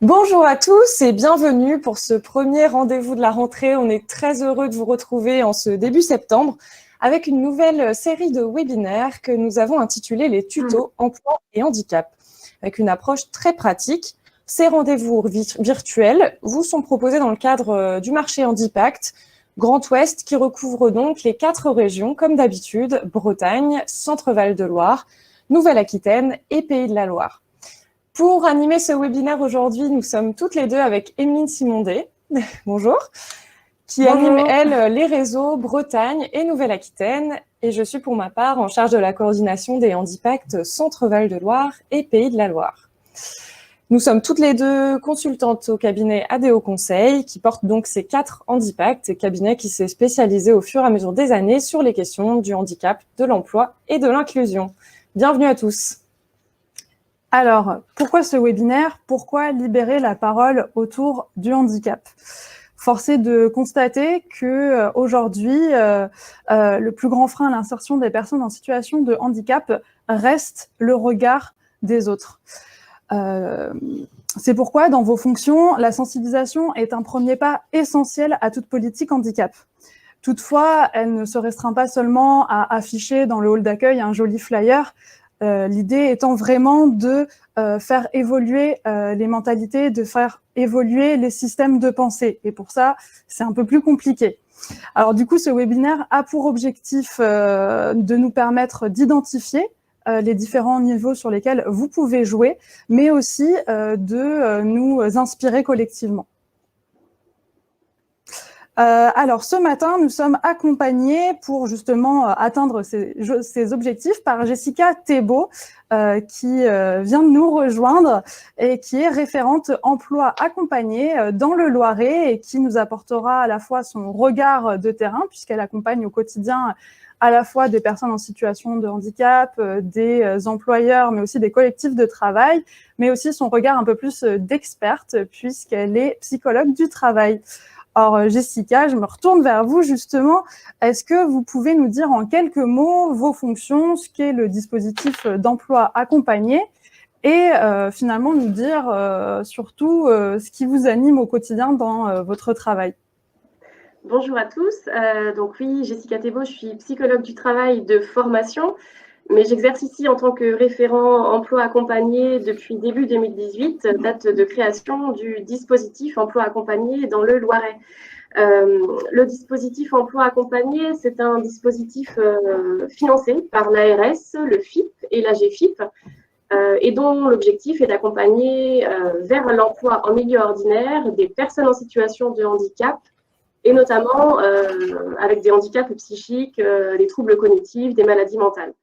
Bonjour à tous et bienvenue pour ce premier rendez-vous de la rentrée. On est très heureux de vous retrouver en ce début septembre avec une nouvelle série de webinaires que nous avons intitulé les tutos emploi et handicap. Avec une approche très pratique, ces rendez-vous virtuels vous sont proposés dans le cadre du marché Handipact Grand Ouest qui recouvre donc les 4 régions comme d'habitude, Bretagne, Centre-Val de Loire, Nouvelle-Aquitaine et Pays de la Loire. Pour animer ce webinaire aujourd'hui, nous sommes toutes les deux avec Emeline Simondet, bonjour, qui anime, elle, les réseaux Bretagne et Nouvelle-Aquitaine. Et je suis pour ma part en charge de la coordination des Handipact Centre-Val de Loire et Pays de la Loire. Nous sommes toutes les deux consultantes au cabinet ADO Conseil, qui porte donc ces 4 Handipact, cabinet qui s'est spécialisé au fur et à mesure des années sur les questions du handicap, de l'emploi et de l'inclusion. Bienvenue à tous. Alors, pourquoi ce webinaire? Pourquoi libérer la parole autour du handicap? Force est de constater que aujourd'hui, le plus grand frein à l'insertion des personnes en situation de handicap reste le regard des autres. C'est pourquoi, dans vos fonctions, la sensibilisation est un premier pas essentiel à toute politique handicap. Toutefois, elle ne se restreint pas seulement à afficher dans le hall d'accueil un joli flyer. L'idée étant vraiment de faire évoluer les mentalités, de faire évoluer les systèmes de pensée. Et pour ça, c'est un peu plus compliqué. Alors du coup, ce webinaire a pour objectif de nous permettre d'identifier les différents niveaux sur lesquels vous pouvez jouer, mais aussi de nous inspirer collectivement. Alors, ce matin, nous sommes accompagnés pour justement atteindre ces objectifs par Jessica Thébault, qui vient de nous rejoindre et qui est référente emploi accompagné dans le Loiret et qui nous apportera à la fois son regard de terrain, puisqu'elle accompagne au quotidien à la fois des personnes en situation de handicap, des employeurs, mais aussi des collectifs de travail, mais aussi son regard un peu plus d'experte, puisqu'elle est psychologue du travail. Or, Jessica, je me retourne vers vous justement. Est-ce que vous pouvez nous dire en quelques mots vos fonctions, ce qu'est le dispositif d'emploi accompagné et finalement nous dire surtout ce qui vous anime au quotidien dans votre travail? Bonjour à tous. Donc oui, Jessica Thébault, je suis psychologue du travail de formation, mais j'exerce ici en tant que référent emploi accompagné depuis début 2018, date de création du dispositif emploi accompagné dans le Loiret. Le dispositif emploi accompagné, c'est un dispositif financé par l'ARS, le FIP et la GFIP, et dont l'objectif est d'accompagner vers l'emploi en milieu ordinaire des personnes en situation de handicap, et notamment avec des handicaps psychiques, des troubles cognitifs, des maladies mentales.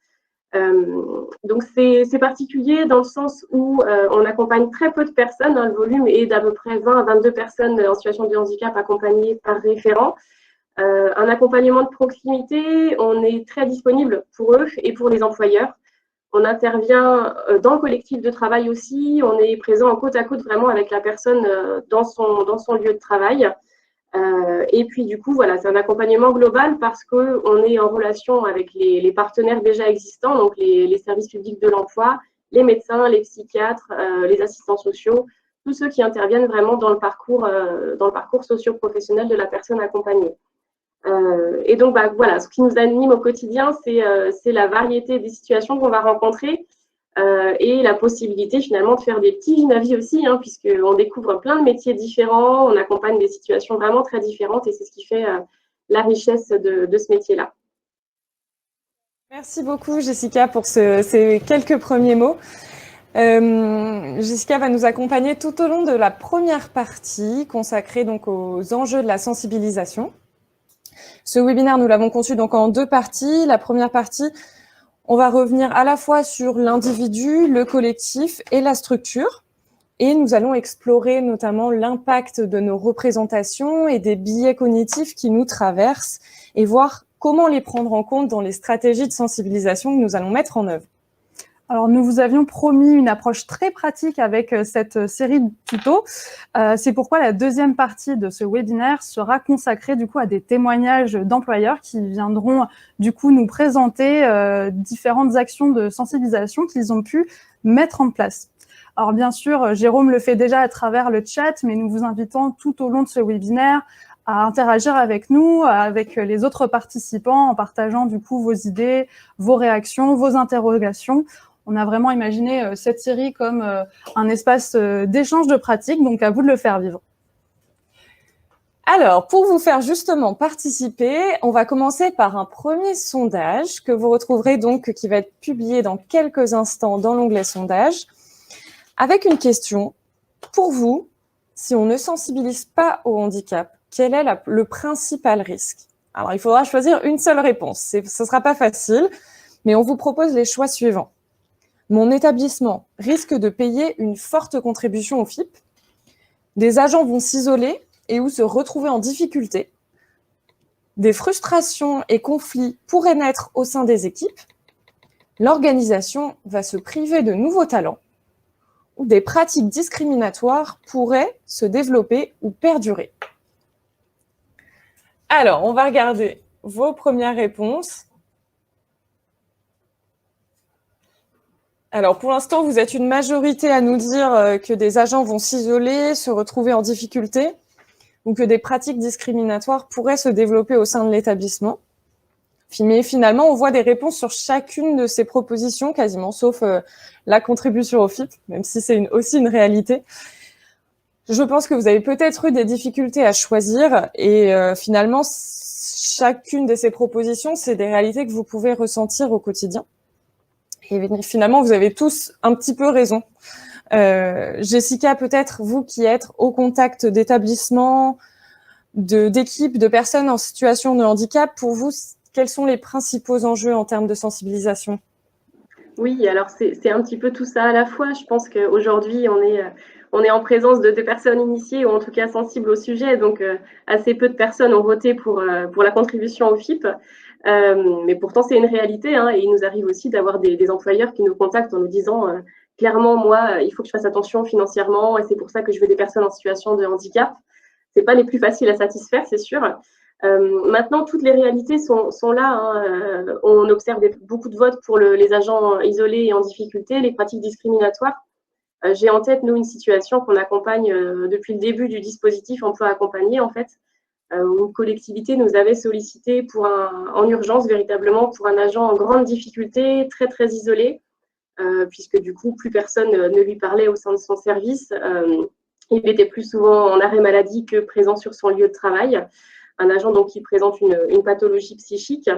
Donc c'est particulier dans le sens où on accompagne très peu de personnes, le volume est d'à peu près 20 à 22 personnes en situation de handicap accompagnées par référent. Un accompagnement de proximité, on est très disponible pour eux et pour les employeurs. On intervient dans le collectif de travail aussi, on est présent en côte à côte vraiment avec la personne dans son lieu de travail. Et puis du coup, voilà, c'est un accompagnement global parce qu'on est en relation avec les partenaires déjà existants, donc les services publics de l'emploi, les médecins, les psychiatres, les assistants sociaux, tous ceux qui interviennent vraiment dans le parcours socio-professionnel de la personne accompagnée. Et donc, voilà, ce qui nous anime au quotidien, c'est la variété des situations qu'on va rencontrer. Et la possibilité finalement de faire des petits vis-à-vis aussi, puisqu'on découvre plein de métiers différents, on accompagne des situations vraiment très différentes et c'est ce qui fait la richesse de ce métier-là. Merci beaucoup Jessica pour ces quelques premiers mots. Jessica va nous accompagner tout au long de la première partie consacrée donc aux enjeux de la sensibilisation. Ce webinaire, nous l'avons conçu donc en 2 parties. La première partie, on va revenir à la fois sur l'individu, le collectif et la structure. Et nous allons explorer notamment l'impact de nos représentations et des biais cognitifs qui nous traversent et voir comment les prendre en compte dans les stratégies de sensibilisation que nous allons mettre en œuvre. Alors, nous vous avions promis une approche très pratique avec cette série de tutos. C'est pourquoi la deuxième partie de ce webinaire sera consacrée du coup à des témoignages d'employeurs qui viendront du coup nous présenter différentes actions de sensibilisation qu'ils ont pu mettre en place. Alors bien sûr, Jérôme le fait déjà à travers le chat, mais nous vous invitons tout au long de ce webinaire à interagir avec nous, avec les autres participants, en partageant du coup vos idées, vos réactions, vos interrogations. On a vraiment imaginé cette série comme un espace d'échange de pratiques, donc à vous de le faire vivre. Alors, pour vous faire justement participer, on va commencer par un premier sondage que vous retrouverez donc, qui va être publié dans quelques instants dans l'onglet sondage, avec une question. Pour vous, si on ne sensibilise pas au handicap, quel est le principal risque? Alors, il faudra choisir une seule réponse. Ce ne sera pas facile, mais on vous propose les choix suivants. Mon établissement risque de payer une forte contribution au FIP. Des agents vont s'isoler et ou se retrouver en difficulté. Des frustrations et conflits pourraient naître au sein des équipes. L'organisation va se priver de nouveaux talents. Ou des pratiques discriminatoires pourraient se développer ou perdurer. Alors, on va regarder vos premières réponses. Alors, pour l'instant, vous êtes une majorité à nous dire que des agents vont s'isoler, se retrouver en difficulté, ou que des pratiques discriminatoires pourraient se développer au sein de l'établissement. Mais finalement, on voit des réponses sur chacune de ces propositions, quasiment, sauf la contribution au FIP, même si c'est aussi une réalité. Je pense que vous avez peut-être eu des difficultés à choisir et finalement, chacune de ces propositions, c'est des réalités que vous pouvez ressentir au quotidien. Et finalement, vous avez tous un petit peu raison. Jessica, peut-être vous qui êtes au contact d'établissements, d'équipes, de personnes en situation de handicap, pour vous, quels sont les principaux enjeux en termes de sensibilisation? Oui, alors c'est un petit peu tout ça à la fois. Je pense qu'aujourd'hui, on est en présence de personnes initiées ou en tout cas sensibles au sujet. Donc, assez peu de personnes ont voté pour la contribution au FIP. Mais pourtant, c'est une réalité. Hein, et il nous arrive aussi d'avoir des employeurs qui nous contactent en nous disant clairement, moi, il faut que je fasse attention financièrement et c'est pour ça que je veux des personnes en situation de handicap. C'est pas les plus faciles à satisfaire, c'est sûr. Maintenant, toutes les réalités sont là. Hein. On observe beaucoup de votes pour les agents isolés et en difficulté, les pratiques discriminatoires. J'ai en tête, nous, une situation qu'on accompagne depuis le début du dispositif emploi accompagné, en fait, où une collectivité nous avait sollicité en urgence, véritablement, pour un agent en grande difficulté, très, très isolé, puisque du coup, plus personne ne lui parlait au sein de son service. Il était plus souvent en arrêt maladie que présent sur son lieu de travail. Un agent donc qui présente une pathologie psychique.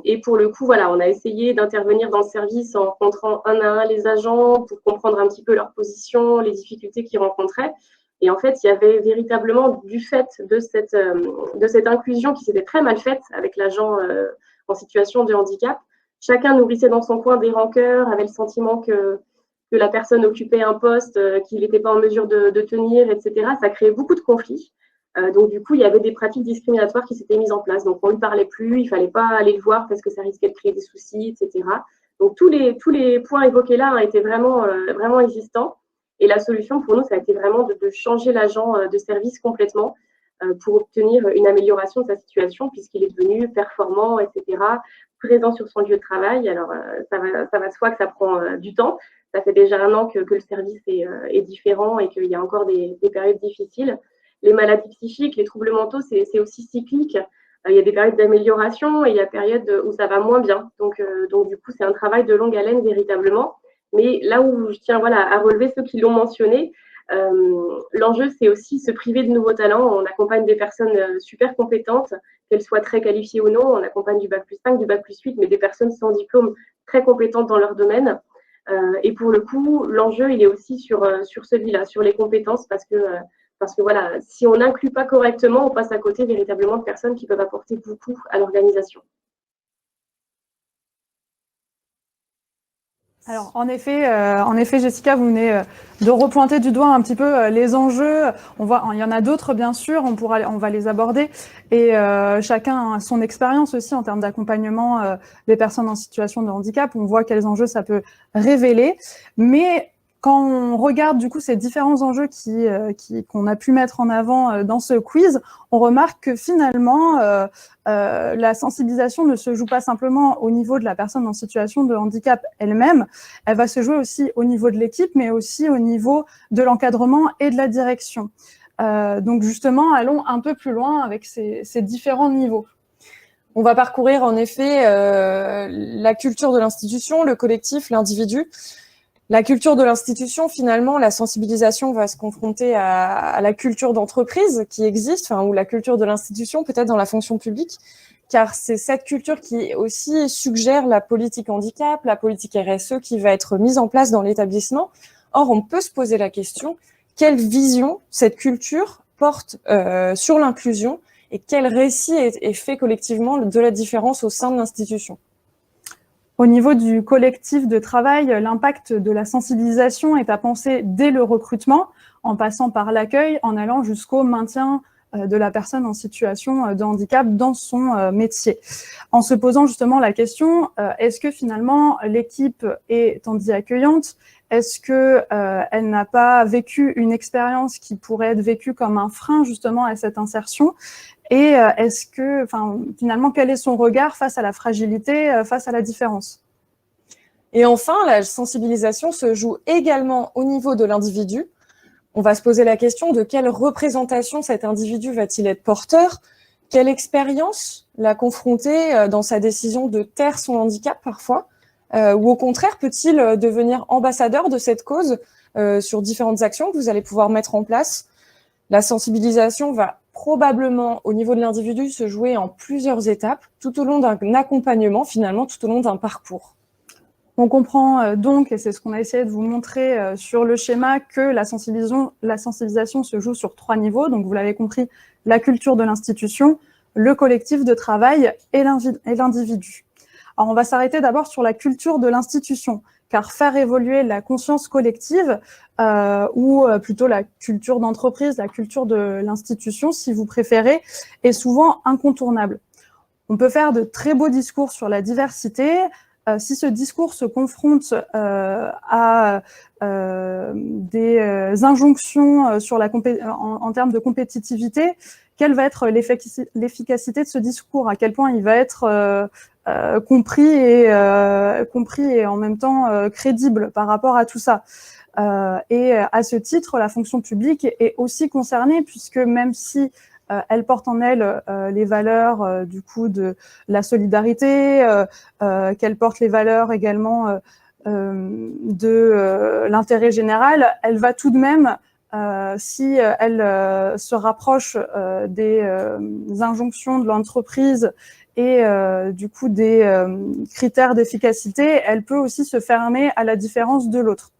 Et pour le coup, voilà, on a essayé d'intervenir dans le service en rencontrant un à un les agents pour comprendre un petit peu leur position, les difficultés qu'ils rencontraient. Et en fait, il y avait véritablement, du fait de cette inclusion qui s'était très mal faite avec l'agent en situation de handicap, chacun nourrissait dans son coin des rancœurs, avait le sentiment que la personne occupait un poste qu'il n'était pas en mesure de tenir, etc. Ça créait beaucoup de conflits. Donc, du coup, il y avait des pratiques discriminatoires qui s'étaient mises en place. Donc, on ne lui parlait plus, il ne fallait pas aller le voir parce que ça risquait de créer des soucis, etc. Donc, tous les points évoqués là étaient vraiment, vraiment existants. Et la solution pour nous, ça a été vraiment de changer l'agent de service complètement pour obtenir une amélioration de sa situation puisqu'il est devenu performant, etc., présent sur son lieu de travail. Alors, ça va de soi que ça prend du temps. Ça fait déjà 1 an que le service est différent et qu'il y a encore des périodes difficiles. Les maladies psychiques, les troubles mentaux, c'est aussi cyclique. Il y a des périodes d'amélioration et il y a des périodes où ça va moins bien. Donc du coup, c'est un travail de longue haleine véritablement. Mais là où je tiens à relever ceux qui l'ont mentionné, l'enjeu, c'est aussi se priver de nouveaux talents. On accompagne des personnes super compétentes, qu'elles soient très qualifiées ou non. On accompagne du bac+5, du bac+8, mais des personnes sans diplôme très compétentes dans leur domaine. Et pour le coup, l'enjeu, il est aussi sur celui-là, sur les compétences, parce que voilà, si on n'inclut pas correctement, on passe à côté véritablement de personnes qui peuvent apporter beaucoup à l'organisation. Alors, en effet, Jessica, vous venez de repointer du doigt un petit peu les enjeux. On voit, il y en a d'autres, bien sûr, on va les aborder. Et chacun a son expérience aussi en termes d'accompagnement des personnes en situation de handicap. On voit quels enjeux ça peut révéler. Mais Quand on regarde du coup ces différents enjeux qu'on a pu mettre en avant dans ce quiz, on remarque que finalement, la sensibilisation ne se joue pas simplement au niveau de la personne en situation de handicap elle-même, elle va se jouer aussi au niveau de l'équipe, mais aussi au niveau de l'encadrement et de la direction. Donc justement, allons un peu plus loin avec ces différents niveaux. On va parcourir en effet la culture de l'institution, le collectif, l'individu. La culture de l'institution, finalement, la sensibilisation va se confronter à la culture d'entreprise qui existe, ou la culture de l'institution, peut-être dans la fonction publique, car c'est cette culture qui aussi suggère la politique handicap, la politique RSE qui va être mise en place dans l'établissement. Or, on peut se poser la question, quelle vision cette culture porte sur l'inclusion et quel récit est fait collectivement de la différence au sein de l'institution? Au niveau du collectif de travail, l'impact de la sensibilisation est à penser dès le recrutement, en passant par l'accueil, en allant jusqu'au maintien de la personne en situation de handicap dans son métier. En se posant justement la question, est-ce que finalement l'équipe est accueillante? Est-ce qu'elle n'a pas vécu une expérience qui pourrait être vécue comme un frein justement à cette insertion? Et est-ce que, finalement, quel est son regard face à la fragilité, face à la différence? Et enfin, la sensibilisation se joue également au niveau de l'individu. On va se poser la question de quelle représentation cet individu va-t-il être porteur? Quelle expérience l'a confronté dans sa décision de taire son handicap parfois? Ou au contraire, peut-il devenir ambassadeur de cette cause sur différentes actions que vous allez pouvoir mettre en place? La sensibilisation va probablement, au niveau de l'individu, se jouer en plusieurs étapes, tout au long d'un accompagnement, finalement, tout au long d'un parcours. On comprend donc, et c'est ce qu'on a essayé de vous montrer sur le schéma, que la sensibilisation se joue sur 3 niveaux. Donc, vous l'avez compris, la culture de l'institution, le collectif de travail et l'individu. Alors, on va s'arrêter d'abord sur la culture de l'institution, car faire évoluer la conscience collective, ou plutôt la culture d'entreprise, la culture de l'institution, si vous préférez, est souvent incontournable. On peut faire de très beaux discours sur la diversité. Si ce discours se confronte à des injonctions sur en termes de compétitivité, quelle va être l'efficacité de ce discours? À quel point il va être compris et en même temps crédible par rapport à tout ça? Et à ce titre, la fonction publique est aussi concernée, puisque même si elle porte en elle les valeurs du coup de la solidarité, qu'elle porte les valeurs également de l'intérêt général, elle va tout de même, si elle se rapproche des injonctions de l'entreprise et du coup des critères d'efficacité, elle peut aussi se fermer à la différence de l'autre.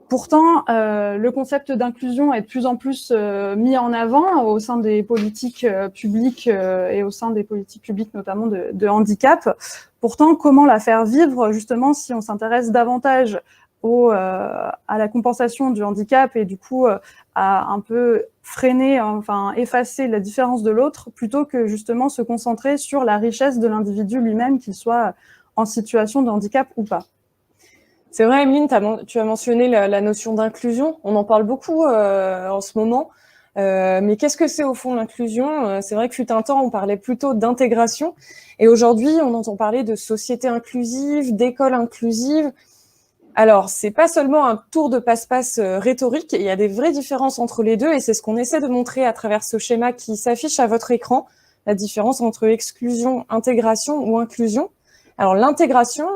Pourtant, le concept d'inclusion est de plus en plus mis en avant au sein des politiques publiques et au sein des politiques publiques notamment de handicap. Pourtant, comment la faire vivre justement si on s'intéresse davantage à la compensation du handicap et du coup à un peu freiner, effacer la différence de l'autre, plutôt que justement se concentrer sur la richesse de l'individu lui-même, qu'il soit en situation de handicap ou pas. C'est vrai, Emeline, tu as mentionné la notion d'inclusion. On en parle beaucoup en ce moment. Mais qu'est-ce que c'est au fond l'inclusion? C'est vrai que fut un temps, on parlait plutôt d'intégration. Et aujourd'hui, on entend parler de société inclusive, d'école inclusive. Alors, c'est pas seulement un tour de passe-passe rhétorique. Il y a des vraies différences entre les deux. Et c'est ce qu'on essaie de montrer à travers ce schéma qui s'affiche à votre écran. La différence entre exclusion, intégration ou inclusion. Alors, l'intégration,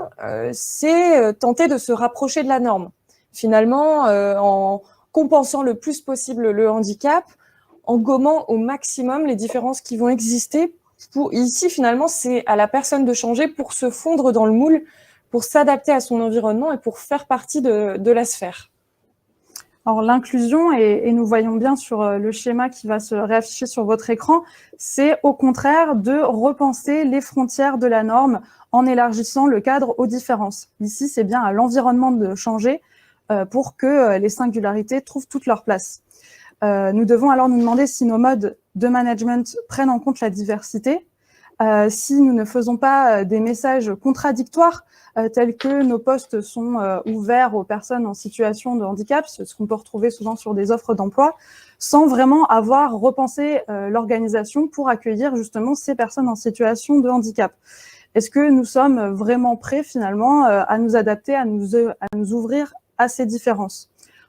c'est tenter de se rapprocher de la norme. Finalement, en compensant le plus possible le handicap, en gommant au maximum les différences qui vont exister. Ici, finalement, c'est à la personne de changer pour se fondre dans le moule, pour s'adapter à son environnement et pour faire partie de la sphère. Alors l'inclusion, et nous voyons bien sur le schéma qui va se réafficher sur votre écran, c'est au contraire de repenser les frontières de la norme en élargissant le cadre aux différences. Ici, c'est bien à l'environnement de changer pour que les singularités trouvent toute leur place. Nous devons alors nous demander si nos modes de management prennent en compte la diversité. si nous ne faisons pas des messages contradictoires tels que nos postes sont ouverts aux personnes en situation de handicap, ce qu'on peut retrouver souvent sur des offres d'emploi, sans vraiment avoir repensé l'organisation pour accueillir justement ces personnes en situation de handicap. Est-ce que nous sommes vraiment prêts finalement à nous adapter, à nous ouvrir à ces différences?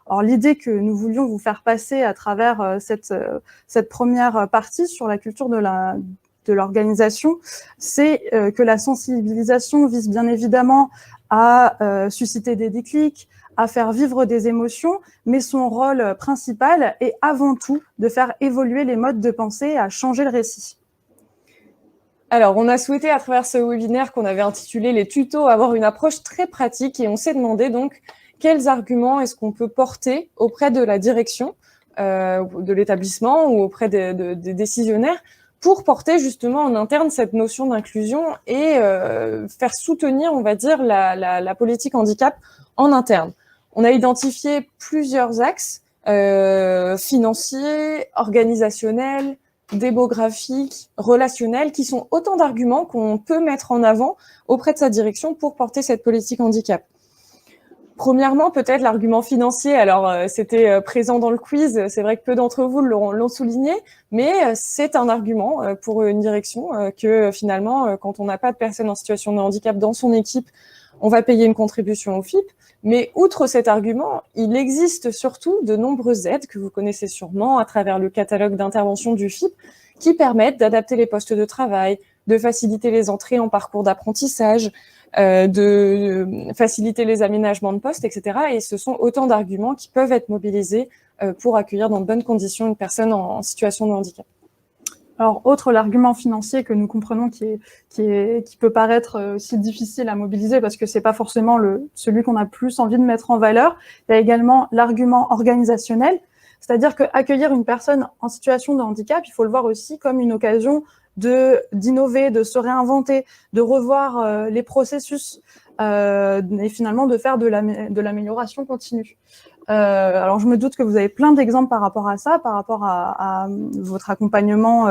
Alors l'idée que nous voulions vous faire passer à travers cette première partie sur la culture de l'organisation, c'est que la sensibilisation vise bien évidemment à susciter des déclics, à faire vivre des émotions, mais son rôle principal est avant tout de faire évoluer les modes de pensée et à changer le récit. Alors, on a souhaité à travers ce webinaire qu'on avait intitulé « Les tutos » avoir une approche très pratique et on s'est demandé donc quels arguments est-ce qu'on peut porter auprès de la direction de l'établissement ou auprès des décisionnaires pour porter justement en interne cette notion d'inclusion et faire soutenir, on va dire, la politique handicap en interne. On a identifié plusieurs axes financiers, organisationnels, démographiques, relationnels, qui sont autant d'arguments qu'on peut mettre en avant auprès de sa direction pour porter cette politique handicap. Premièrement, peut-être l'argument financier. Alors, c'était présent dans le quiz. C'est vrai que peu d'entre vous l'ont souligné, mais c'est un argument pour une direction que finalement, quand on n'a pas de personnes en situation de handicap dans son équipe, on va payer une contribution au FIP. Mais outre cet argument, il existe surtout de nombreuses aides que vous connaissez sûrement à travers le catalogue d'intervention du FIP qui permettent d'adapter les postes de travail, de faciliter les entrées en parcours d'apprentissage, de faciliter les aménagements de postes, etc. Et ce sont autant d'arguments qui peuvent être mobilisés pour accueillir dans de bonnes conditions une personne en situation de handicap. Alors, autre l'argument financier que nous comprenons qui peut paraître aussi difficile à mobiliser parce que c'est pas forcément celui qu'on a plus envie de mettre en valeur, il y a également l'argument organisationnel, c'est-à-dire qu'accueillir une personne en situation de handicap, il faut le voir aussi comme une occasion d'innover, de se réinventer, de revoir les processus et finalement de faire de l'amélioration continue. Alors, je me doute que vous avez plein d'exemples par rapport à ça, par rapport à votre accompagnement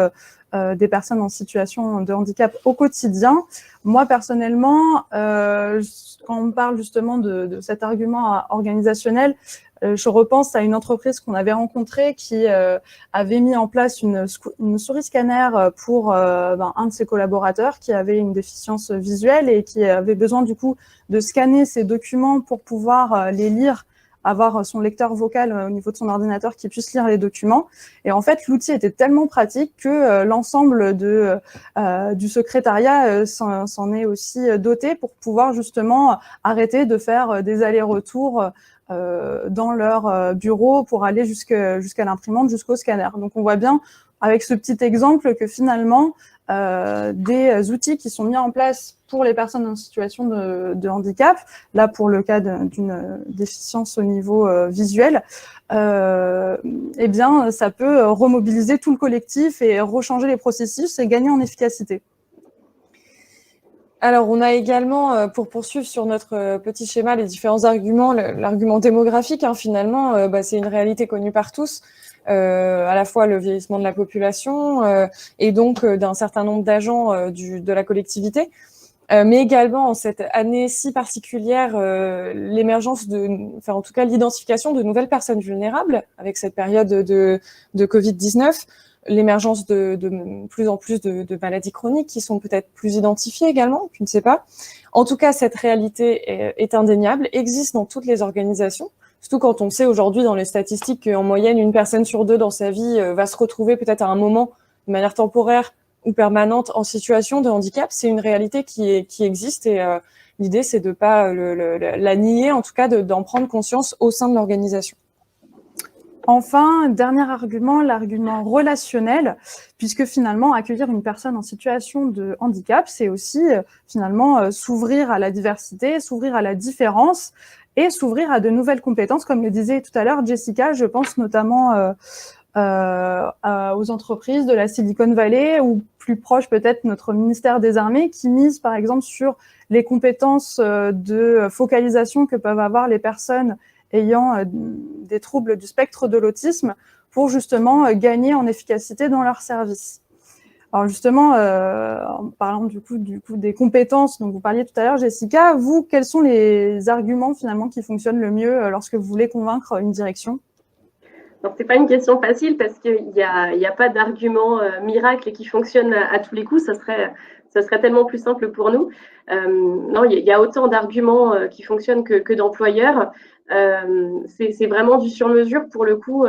des personnes en situation de handicap au quotidien. Moi, personnellement, quand on me parle justement de cet argument organisationnel, je repense à une entreprise qu'on avait rencontrée qui avait mis en place une souris scanner pour un de ses collaborateurs qui avait une déficience visuelle et qui avait besoin du coup de scanner ses documents pour pouvoir les lire, avoir son lecteur vocal au niveau de son ordinateur qui puisse lire les documents. Et en fait, l'outil était tellement pratique que l'ensemble du secrétariat s'en est aussi doté pour pouvoir justement arrêter de faire des allers-retours dans leur bureau pour aller jusqu'à l'imprimante, jusqu'au scanner. Donc, on voit bien avec ce petit exemple que finalement, des outils qui sont mis en place pour les personnes en situation de handicap, là pour le cas d'une déficience au niveau visuel, eh bien, ça peut remobiliser tout le collectif et rechanger les processus et gagner en efficacité. Alors, on a également, pour poursuivre sur notre petit schéma, les différents arguments, l'argument démographique, hein, finalement, c'est une réalité connue par tous, à la fois le vieillissement de la population et donc d'un certain nombre d'agents de la collectivité, mais également en cette année si particulière, l'émergence en tout cas l'identification de nouvelles personnes vulnérables avec cette période de Covid-19, l'émergence de plus en plus de maladies chroniques qui sont peut-être plus identifiées également, je ne sais pas. En tout cas, cette réalité est indéniable, existe dans toutes les organisations, surtout quand on sait aujourd'hui dans les statistiques qu'en moyenne, une personne sur deux dans sa vie va se retrouver peut-être à un moment, de manière temporaire ou permanente, en situation de handicap. C'est une réalité qui existe et l'idée, c'est de ne pas la nier, en tout cas d'en prendre conscience au sein de l'organisation. Enfin, dernier argument, l'argument relationnel, puisque finalement, accueillir une personne en situation de handicap, c'est aussi finalement s'ouvrir à la diversité, s'ouvrir à la différence et s'ouvrir à de nouvelles compétences. Comme le disait tout à l'heure Jessica, je pense notamment aux entreprises de la Silicon Valley ou plus proche peut-être notre ministère des Armées qui mise par exemple sur les compétences de focalisation que peuvent avoir les personnes ayant des troubles du spectre de l'autisme pour justement gagner en efficacité dans leur service. Alors justement, en parlant du coup des compétences dont vous parliez tout à l'heure, Jessica, vous, quels sont les arguments finalement qui fonctionnent le mieux lorsque vous voulez convaincre une direction? Donc, c'est pas une question facile parce qu'il n'y a pas d'argument miracle qui fonctionne à tous les coups. Ça serait tellement plus simple pour nous. Non, il y a autant d'arguments qui fonctionnent que d'employeurs. C'est vraiment du sur-mesure pour le coup.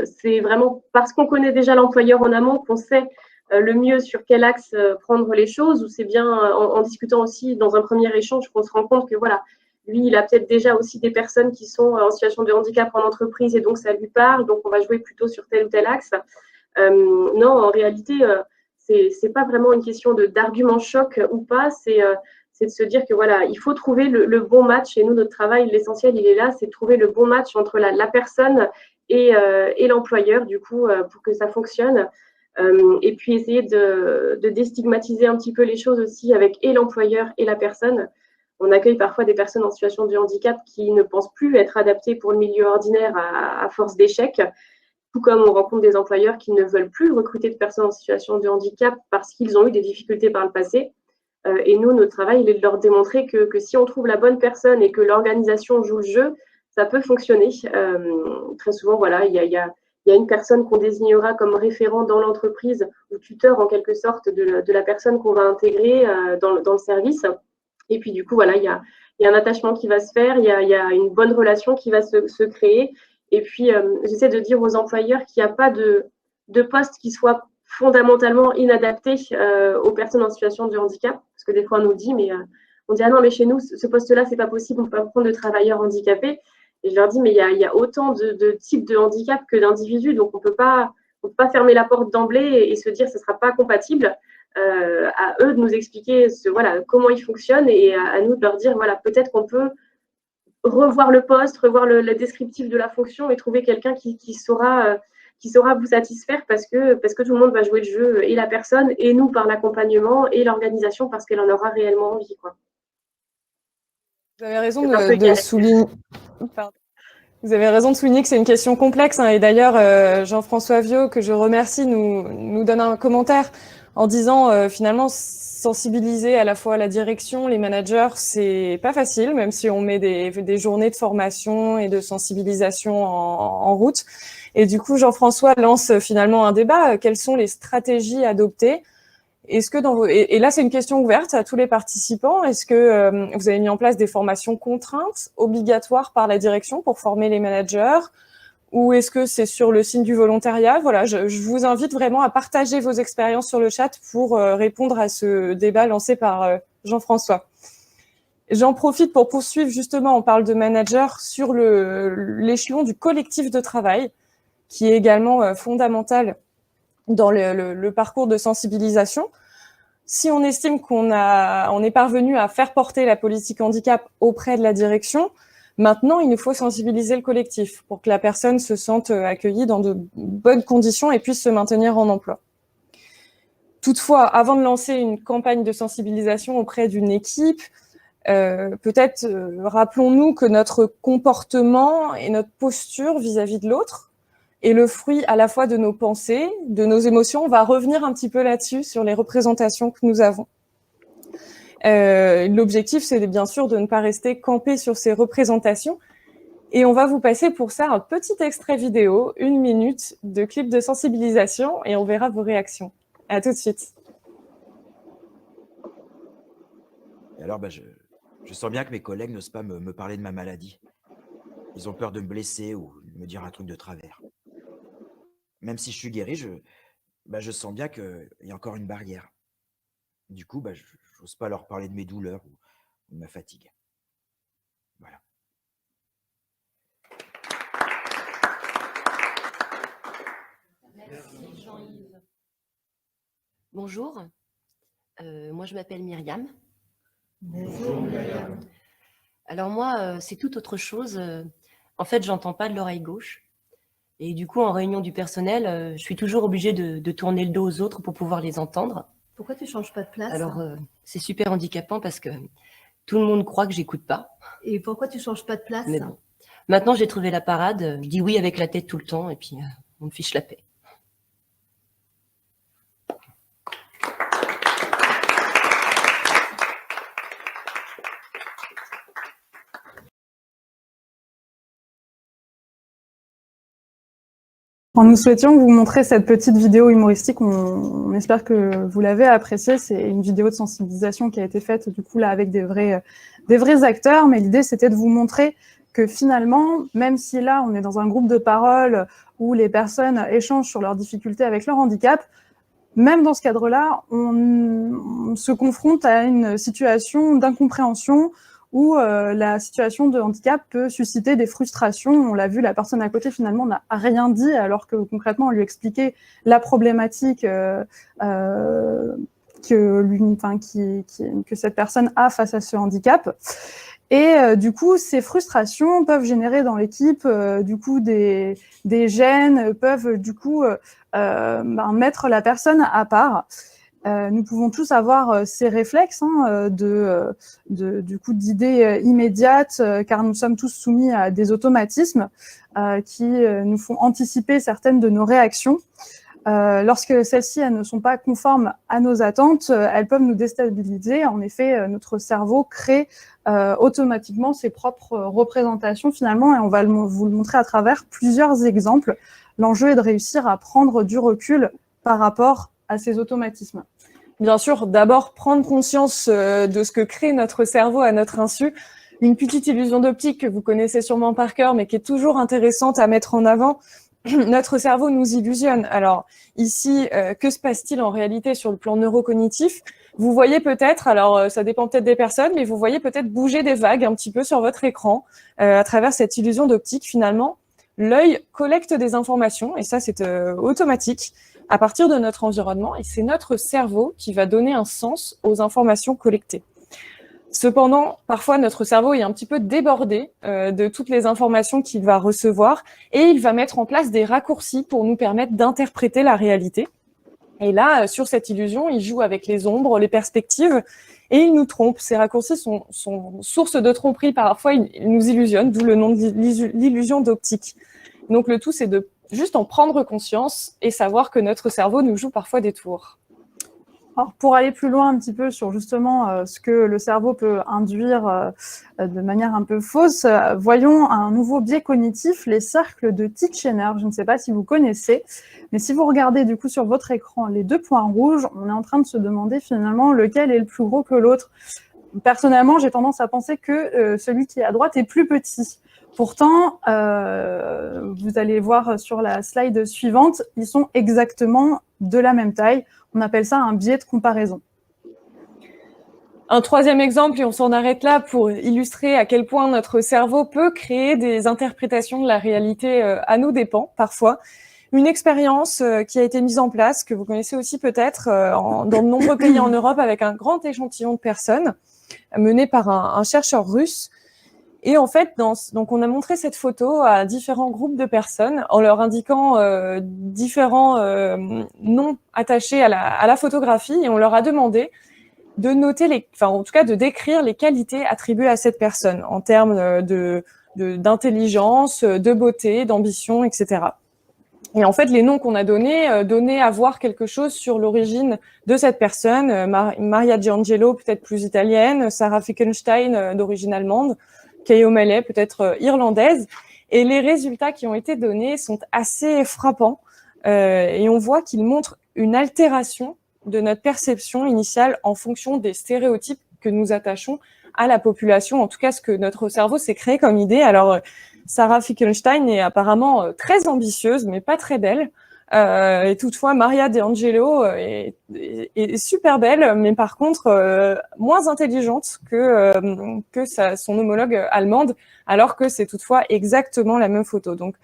C'est vraiment parce qu'on connaît déjà l'employeur en amont qu'on sait le mieux sur quel axe prendre les choses, ou c'est bien en discutant aussi dans un premier échange qu'on se rend compte que voilà, lui, il a peut-être déjà aussi des personnes qui sont en situation de handicap en entreprise et donc ça lui parle, donc on va jouer plutôt sur tel ou tel axe. Non, en réalité, c'est pas vraiment une question d'argument choc ou pas, c'est de se dire que voilà, il faut trouver le bon match. Et nous, notre travail, l'essentiel, il est là, c'est de trouver le bon match entre la personne et l'employeur, du coup, pour que ça fonctionne. Et puis essayer de déstigmatiser un petit peu les choses aussi avec et l'employeur et la personne. On accueille parfois des personnes en situation de handicap qui ne pensent plus être adaptées pour le milieu ordinaire à force d'échecs, tout comme on rencontre des employeurs qui ne veulent plus recruter de personnes en situation de handicap parce qu'ils ont eu des difficultés par le passé. Et nous, notre travail, il est de leur démontrer que si on trouve la bonne personne et que l'organisation joue le jeu, ça peut fonctionner. Très souvent, voilà, il y a une personne qu'on désignera comme référent dans l'entreprise ou tuteur en quelque sorte de la personne qu'on va intégrer dans le service. Et puis du coup, voilà, il y a un attachement qui va se faire, il y a une bonne relation qui va se créer. Et puis, j'essaie de dire aux employeurs qu'il n'y a pas de poste qui soit fondamentalement inadapté aux personnes en situation de handicap. Parce que des fois, on nous dit, mais on dit, ah non, mais chez nous, ce poste-là, c'est pas possible, on ne peut pas prendre de travailleurs handicapés. Et je leur dis, mais il y a autant de types de handicap que d'individus, donc on peut pas fermer la porte d'emblée et se dire que ce ne sera pas compatible. À eux de nous expliquer voilà, comment ils fonctionnent et à nous de leur dire, voilà, peut-être qu'on peut revoir le poste, revoir le descriptif de la fonction et trouver quelqu'un qui saura vous satisfaire parce que tout le monde va jouer le jeu, et la personne, et nous par l'accompagnement, et l'organisation parce qu'elle en aura réellement envie, quoi. Vous avez raison de souligner. Pardon. Vous avez raison de souligner que c'est une question complexe, hein, et d'ailleurs, Jean-François Viau, que je remercie, nous donne un commentaire en disant finalement sensibiliser à la fois la direction, les managers, c'est pas facile, même si on met des journées de formation et de sensibilisation en route. Et du coup, Jean-François lance finalement un débat. Quelles sont les stratégies adoptées ? Est-ce que et là, c'est une question ouverte à tous les participants. Est-ce que vous avez mis en place des formations contraintes, obligatoires par la direction pour former les managers? Ou est-ce que c'est sur le signe du volontariat? Voilà, je vous invite vraiment à partager vos expériences sur le chat pour répondre à ce débat lancé par Jean-François. J'en profite pour poursuivre, justement, on parle de manager sur l'échelon du collectif de travail, qui est également fondamental dans le parcours de sensibilisation. Si on estime qu'on est parvenu à faire porter la politique handicap auprès de la direction, maintenant, il nous faut sensibiliser le collectif pour que la personne se sente accueillie dans de bonnes conditions et puisse se maintenir en emploi. Toutefois, avant de lancer une campagne de sensibilisation auprès d'une équipe, peut-être rappelons-nous que notre comportement et notre posture vis-à-vis de l'autre est le fruit à la fois de nos pensées, de nos émotions. On va revenir un petit peu là-dessus, sur les représentations que nous avons. L'objectif, c'est bien sûr de ne pas rester campé sur ces représentations. Et on va vous passer pour ça un petit extrait vidéo, 1 minute de clip de sensibilisation, et on verra vos réactions. À tout de suite. Et alors, je sens bien que mes collègues n'osent pas me parler de ma maladie. Ils ont peur de me blesser ou de me dire un truc de travers. Même si je suis guéri, je sens bien qu'il y a encore une barrière. Du coup, je n'ose pas leur parler de mes douleurs ou de ma fatigue. Voilà. Merci Jean-Yves. Bonjour, moi je m'appelle Myriam. Bonjour Myriam. Alors moi, c'est tout autre chose. En fait, j'entends pas de l'oreille gauche. Et du coup, en réunion du personnel, je suis toujours obligée de tourner le dos aux autres pour pouvoir les entendre. Pourquoi tu ne changes pas de place? Alors, c'est super handicapant parce que tout le monde croit que j'écoute pas. Et pourquoi tu ne changes pas de place? Mais bon. Maintenant, j'ai trouvé la parade. Je dis oui avec la tête tout le temps et puis on me fiche la paix. Nous souhaitions vous montrer cette petite vidéo humoristique. On espère que vous l'avez appréciée. C'est une vidéo de sensibilisation qui a été faite du coup là avec des vrais acteurs. Mais l'idée, c'était de vous montrer que finalement, même si là, on est dans un groupe de parole où les personnes échangent sur leurs difficultés avec leur handicap, même dans ce cadre-là, on se confronte à une situation d'incompréhension où la situation de handicap peut susciter des frustrations. On l'a vu, la personne à côté, finalement, n'a rien dit, alors que concrètement, on lui expliquait la problématique que cette personne a face à ce handicap. Et du coup, ces frustrations peuvent générer dans l'équipe du coup des gênes, peuvent du coup mettre la personne à part. Nous pouvons tous avoir ces réflexes d'idées immédiates, car nous sommes tous soumis à des automatismes qui nous font anticiper certaines de nos réactions. Lorsque celles-ci ne sont pas conformes à nos attentes, elles peuvent nous déstabiliser. En effet, notre cerveau crée automatiquement ses propres représentations finalement, et on va vous le montrer à travers plusieurs exemples. L'enjeu est de réussir à prendre du recul par rapport à ces automatismes. Bien sûr, d'abord prendre conscience de ce que crée notre cerveau à notre insu. Une petite illusion d'optique que vous connaissez sûrement par cœur, mais qui est toujours intéressante à mettre en avant. Notre cerveau nous illusionne. Alors ici, que se passe-t-il en réalité sur le plan neurocognitif? Vous voyez peut-être, alors ça dépend peut-être des personnes, mais vous voyez peut-être bouger des vagues un petit peu sur votre écran à travers cette illusion d'optique. Finalement, l'œil collecte des informations, et ça c'est automatique, à partir de notre environnement, et c'est notre cerveau qui va donner un sens aux informations collectées. Cependant, parfois, notre cerveau est un petit peu débordé de toutes les informations qu'il va recevoir, et il va mettre en place des raccourcis pour nous permettre d'interpréter la réalité. Et là, sur cette illusion, il joue avec les ombres, les perspectives, et il nous trompe. Ces raccourcis sont source de tromperie. Parfois, ils nous illusionnent, d'où le nom de l'illusion d'optique. Donc, le tout, c'est de juste en prendre conscience et savoir que notre cerveau nous joue parfois des tours. Alors, pour aller plus loin un petit peu sur justement ce que le cerveau peut induire de manière un peu fausse, voyons un nouveau biais cognitif, les cercles de Titchener. Je ne sais pas si vous connaissez, mais si vous regardez du coup sur votre écran les deux points rouges, on est en train de se demander finalement lequel est le plus gros que l'autre. Personnellement, j'ai tendance à penser que celui qui est à droite est plus petit. Pourtant, vous allez voir sur la slide suivante, ils sont exactement de la même taille. On appelle ça un biais de comparaison. Un troisième exemple, et on s'en arrête là pour illustrer à quel point notre cerveau peut créer des interprétations de la réalité à nos dépens, parfois. Une expérience qui a été mise en place, que vous connaissez aussi peut-être, dans de nombreux pays en Europe, avec un grand échantillon de personnes, menée par un chercheur russe. Et en fait, donc on a montré cette photo à différents groupes de personnes en leur indiquant différents noms attachés à la photographie, et on leur a demandé de noter en tout cas de décrire les qualités attribuées à cette personne en termes d'intelligence, de beauté, d'ambition, etc. Et en fait, les noms qu'on a donnés donnaient à voir quelque chose sur l'origine de cette personne. Maria D'Angelo, peut-être plus italienne, Sarah Fickenstein, d'origine allemande, Kay O'Malley, peut-être irlandaise. Et les résultats qui ont été donnés sont assez frappants. Et on voit qu'ils montrent une altération de notre perception initiale en fonction des stéréotypes que nous attachons à la population, en tout cas ce que notre cerveau s'est créé comme idée. Alors, Sarah Fickenstein est apparemment très ambitieuse, mais pas très belle. Et toutefois, Maria D'Angelo est super belle, mais par contre moins intelligente que son homologue allemande, alors que c'est toutefois exactement la même photo. Donc,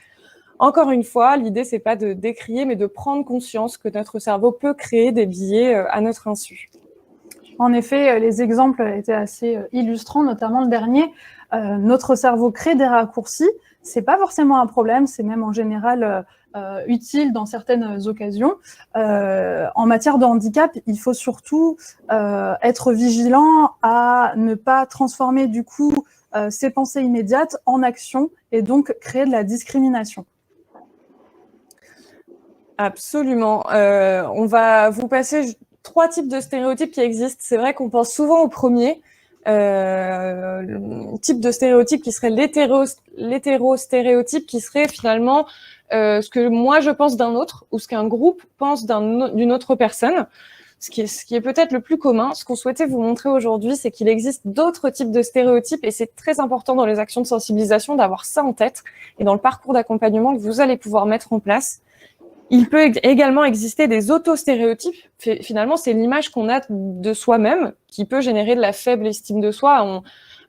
encore une fois, l'idée, c'est pas de décrier, mais de prendre conscience que notre cerveau peut créer des biais à notre insu. En effet, les exemples étaient assez illustrants, notamment le dernier. Notre cerveau crée des raccourcis. C'est pas forcément un problème, c'est même en général utile dans certaines occasions. En matière de handicap, il faut surtout être vigilant à ne pas transformer du coup ces pensées immédiates en action et donc créer de la discrimination. Absolument. On va vous passer 3 types de stéréotypes qui existent. C'est vrai qu'on pense souvent au premier, type de stéréotype qui serait l'hétéro-stéréotype, qui serait finalement ce que moi je pense d'un autre ou ce qu'un groupe pense d'une autre personne. Ce qui est peut-être le plus commun. Ce qu'on souhaitait vous montrer aujourd'hui, c'est qu'il existe d'autres types de stéréotypes et c'est très important dans les actions de sensibilisation d'avoir ça en tête et dans le parcours d'accompagnement que vous allez pouvoir mettre en place. Il peut également exister des auto-stéréotypes. Finalement, c'est l'image qu'on a de soi-même qui peut générer de la faible estime de soi.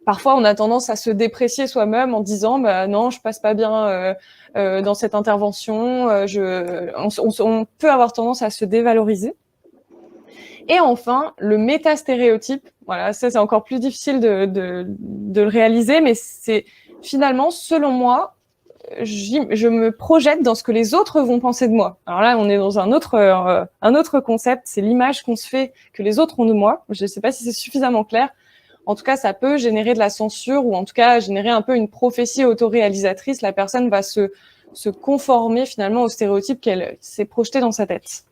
Parfois, on a tendance à se déprécier soi-même en disant bah, « non, je passe pas bien dans cette intervention ». On peut avoir tendance à se dévaloriser. Et enfin, le métastéréotype, voilà, ça c'est encore plus difficile de le réaliser, mais c'est finalement, selon moi, je me projette dans ce que les autres vont penser de moi. Alors là, on est dans un autre concept, c'est l'image qu'on se fait, que les autres ont de moi. Je ne sais pas si c'est suffisamment clair. En tout cas, ça peut générer de la censure ou en tout cas générer un peu une prophétie autoréalisatrice. La personne va se conformer finalement au stéréotype qu'elle s'est projeté dans sa tête.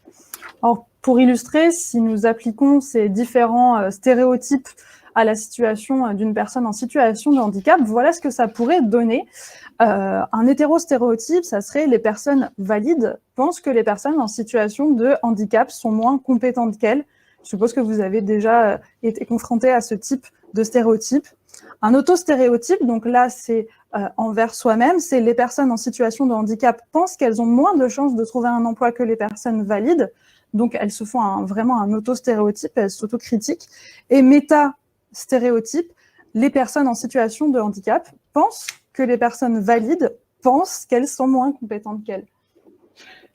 Alors, pour illustrer, si nous appliquons ces différents stéréotypes à la situation d'une personne en situation de handicap, voilà ce que ça pourrait donner. Un hétérostéréotype, ça serait les personnes valides pensent que les personnes en situation de handicap sont moins compétentes qu'elles. Je suppose que vous avez déjà été confronté à ce type de stéréotype. Un autostéréotype, donc là, c'est envers soi-même, c'est les personnes en situation de handicap pensent qu'elles ont moins de chances de trouver un emploi que les personnes valides. Donc, elles se font vraiment un auto-stéréotype, elles s'autocritiquent. Et méta-stéréotype, les personnes en situation de handicap pensent que les personnes valides pensent qu'elles sont moins compétentes qu'elles.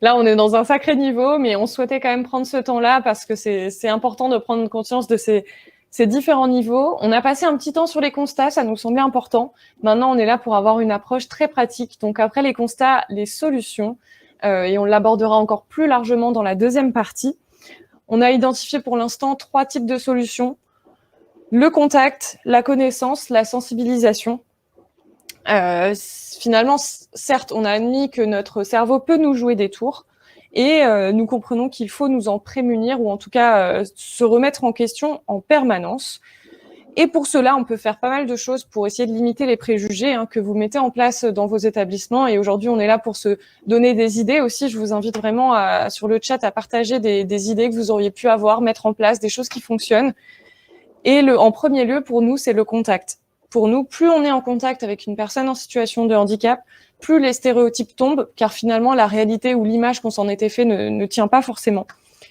Là, on est dans un sacré niveau, mais on souhaitait quand même prendre ce temps-là parce que c'est important de prendre conscience de ces différents niveaux. On a passé un petit temps sur les constats, ça nous semblait important. Maintenant, on est là pour avoir une approche très pratique. Donc, après les constats, les solutions. Et on l'abordera encore plus largement dans la deuxième partie. On a identifié pour l'instant 3 types de solutions. Le contact, la connaissance, la sensibilisation. Finalement, certes, on a admis que notre cerveau peut nous jouer des tours et nous comprenons qu'il faut nous en prémunir ou en tout cas se remettre en question en permanence. Et pour cela, on peut faire pas mal de choses pour essayer de limiter les préjugés que vous mettez en place dans vos établissements. Et aujourd'hui, on est là pour se donner des idées aussi. Je vous invite vraiment sur le chat à partager des idées que vous auriez pu avoir, mettre en place, des choses qui fonctionnent. Et en premier lieu, pour nous, c'est le contact. Pour nous, plus on est en contact avec une personne en situation de handicap, plus les stéréotypes tombent, car finalement, la réalité ou l'image qu'on s'en était fait ne tient pas forcément.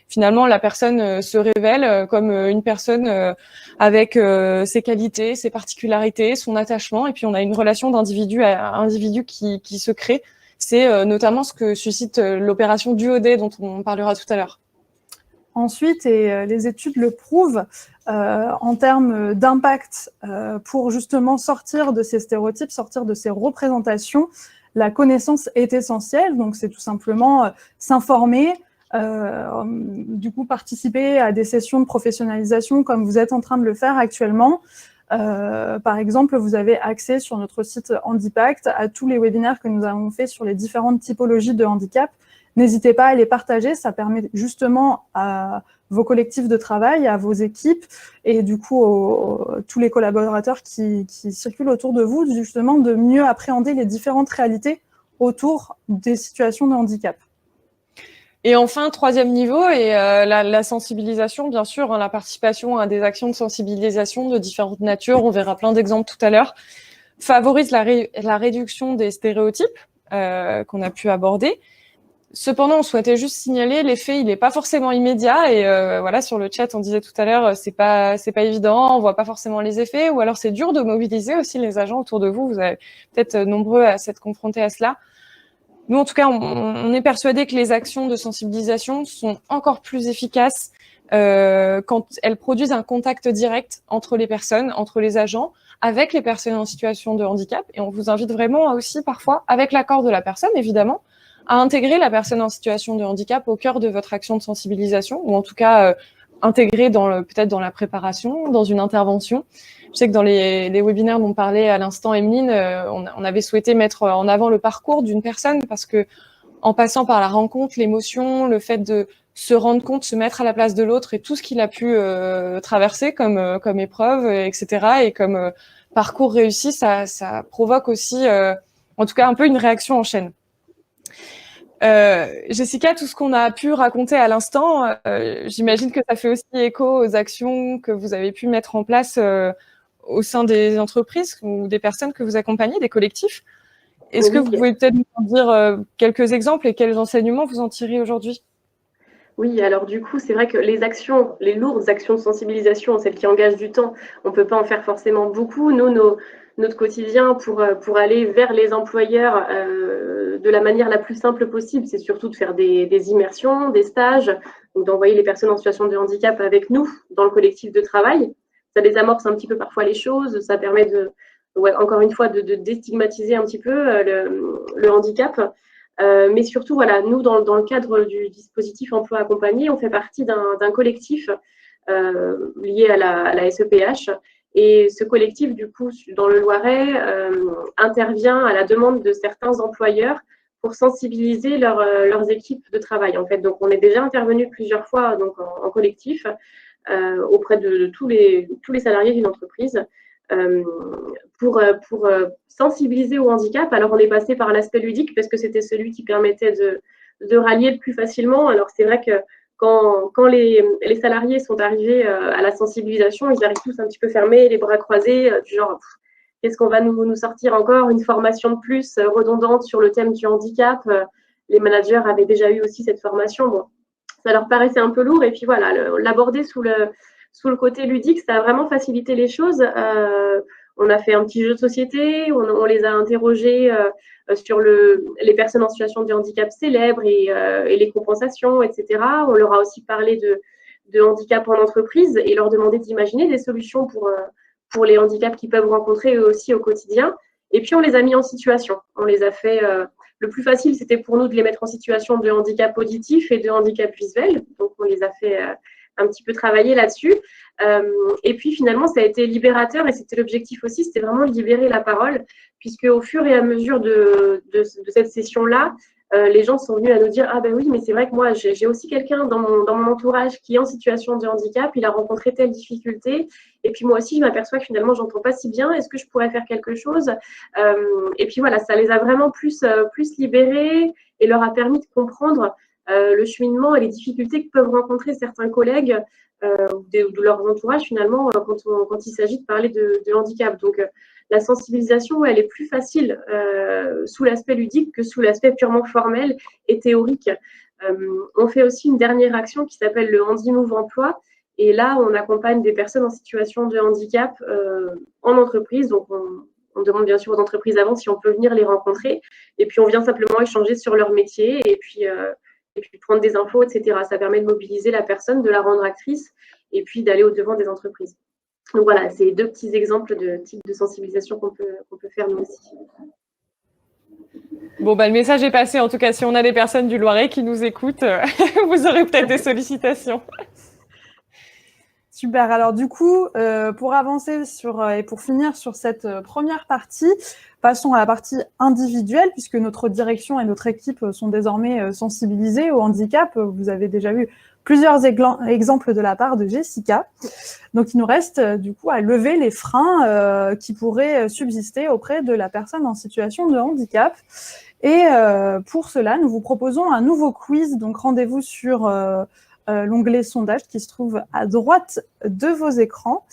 Finalement, la personne se révèle comme une personne avec ses qualités, ses particularités, son attachement, et puis on a une relation d'individu à individu qui se crée. C'est notamment ce que suscite l'opération Duodé dont on parlera tout à l'heure. Ensuite, et les études le prouvent, en termes d'impact pour justement sortir de ces stéréotypes, sortir de ces représentations, la connaissance est essentielle. Donc, c'est tout simplement s'informer, du coup participer à des sessions de professionnalisation comme vous êtes en train de le faire actuellement. Par exemple, vous avez accès sur notre site Handipact à tous les webinaires que nous avons fait sur les différentes typologies de handicap. N'hésitez pas à les partager, ça permet justement à vos collectifs de travail, à vos équipes et du coup tous les collaborateurs qui circulent autour de vous, justement de mieux appréhender les différentes réalités autour des situations de handicap. Et enfin, 3e niveau, et la sensibilisation, bien sûr, la participation à des actions de sensibilisation de différentes natures, on verra plein d'exemples tout à l'heure, favorise la réduction des stéréotypes qu'on a pu aborder. Cependant, on souhaitait juste signaler l'effet, il n'est pas forcément immédiat, et voilà, sur le chat, on disait tout à l'heure, c'est pas évident, on voit pas forcément les effets, ou alors c'est dur de mobiliser aussi les agents autour de vous, vous avez peut-être nombreux à s'être confrontés à cela. Nous, en tout cas, on est persuadés que les actions de sensibilisation sont encore plus efficaces quand elles produisent un contact direct entre les personnes, entre les agents, avec les personnes en situation de handicap. Et on vous invite vraiment aussi, parfois, avec l'accord de la personne, évidemment, à intégrer la personne en situation de handicap au cœur de votre action de sensibilisation, ou en tout cas intégrer peut-être dans la préparation, dans une intervention. Je sais que dans les webinaires dont parlait à l'instant Emeline, on avait souhaité mettre en avant le parcours d'une personne parce que en passant par la rencontre, l'émotion, le fait de se rendre compte, se mettre à la place de l'autre et tout ce qu'il a pu traverser comme épreuve, etc. Et comme parcours réussi, ça provoque aussi, en tout cas, un peu une réaction en chaîne. Jessica, tout ce qu'on a pu raconter à l'instant, j'imagine que ça fait aussi écho aux actions que vous avez pu mettre en place au sein des entreprises ou des personnes que vous accompagnez, des collectifs. Est-ce que vous pouvez peut-être nous en dire quelques exemples et quels enseignements vous en tirez aujourd'hui? Oui, alors du coup, c'est vrai que les actions, les lourdes actions de sensibilisation, celles qui engagent du temps, on ne peut pas en faire forcément beaucoup. Nous, notre quotidien pour aller vers les employeurs de la manière la plus simple possible, c'est surtout de faire des immersions, des stages, donc d'envoyer les personnes en situation de handicap avec nous dans le collectif de travail. Ça désamorce un petit peu parfois les choses, ça permet encore une fois, de déstigmatiser un petit peu le handicap. Mais surtout, voilà, nous, dans le cadre du dispositif emploi accompagné, on fait partie d'un collectif lié à la SEPH. Et ce collectif, du coup, dans le Loiret, intervient à la demande de certains employeurs pour sensibiliser leurs équipes de travail. En fait, donc, on est déjà intervenu plusieurs fois donc, en collectif auprès de tous les salariés d'une entreprise. Pour sensibiliser au handicap. Alors, on est passé par l'aspect ludique parce que c'était celui qui permettait de rallier le plus facilement. Alors, c'est vrai que quand les salariés sont arrivés à la sensibilisation, ils arrivent tous un petit peu fermés, les bras croisés, du genre, qu'est-ce qu'on va nous sortir encore? Une formation de plus redondante sur le thème du handicap. Les managers avaient déjà eu aussi cette formation. Bon, ça leur paraissait un peu lourd. Et puis voilà, l'aborder sous le côté ludique, ça a vraiment facilité les choses. On a fait un petit jeu de société, on les a interrogés sur les personnes en situation de handicap célèbres et les compensations, etc. On leur a aussi parlé de handicap en entreprise et leur demandé d'imaginer des solutions pour les handicaps qu'ils peuvent rencontrer eux aussi au quotidien. Et puis, on les a mis en situation. On les a fait... le plus facile, c'était pour nous de les mettre en situation de handicap auditif et de handicap visuel. Donc, on les a fait un petit peu travailler là-dessus. Et puis, finalement, ça a été libérateur et c'était l'objectif aussi, c'était vraiment libérer la parole, puisque au fur et à mesure de cette session-là, les gens sont venus à nous dire « Ah ben oui, mais c'est vrai que moi, j'ai aussi quelqu'un dans mon entourage qui est en situation de handicap, il a rencontré telle difficulté, et puis moi aussi, je m'aperçois que finalement, j'entends pas si bien, est-ce que je pourrais faire quelque chose ?» Et puis voilà, ça les a vraiment plus libérés et leur a permis de comprendre le cheminement et les difficultés que peuvent rencontrer certains collègues ou de leur entourage finalement quand il s'agit de parler de handicap. Donc la sensibilisation, elle est plus facile sous l'aspect ludique que sous l'aspect purement formel et théorique. On fait aussi une dernière action qui s'appelle le Handi-Move Emploi. Et là, on accompagne des personnes en situation de handicap en entreprise. Donc, on demande bien sûr aux entreprises avant si on peut venir les rencontrer. Et puis, on vient simplement échanger sur leur métier et puis prendre des infos, etc. Ça permet de mobiliser la personne, de la rendre actrice et puis d'aller au-devant des entreprises. Donc voilà, c'est deux petits exemples de types de sensibilisation qu'on peut faire nous aussi. Bon, le message est passé. En tout cas, si on a des personnes du Loiret qui nous écoutent, vous aurez peut-être des sollicitations. Super. Alors du coup, pour avancer et pour finir sur cette première partie, passons à la partie individuelle, puisque notre direction et notre équipe sont désormais sensibilisées au handicap. Vous avez déjà eu plusieurs exemples de la part de Jessica. Donc, il nous reste du coup à lever les freins qui pourraient subsister auprès de la personne en situation de handicap. Et pour cela, nous vous proposons un nouveau quiz. Donc, rendez-vous sur l'onglet sondage qui se trouve à droite de vos écrans.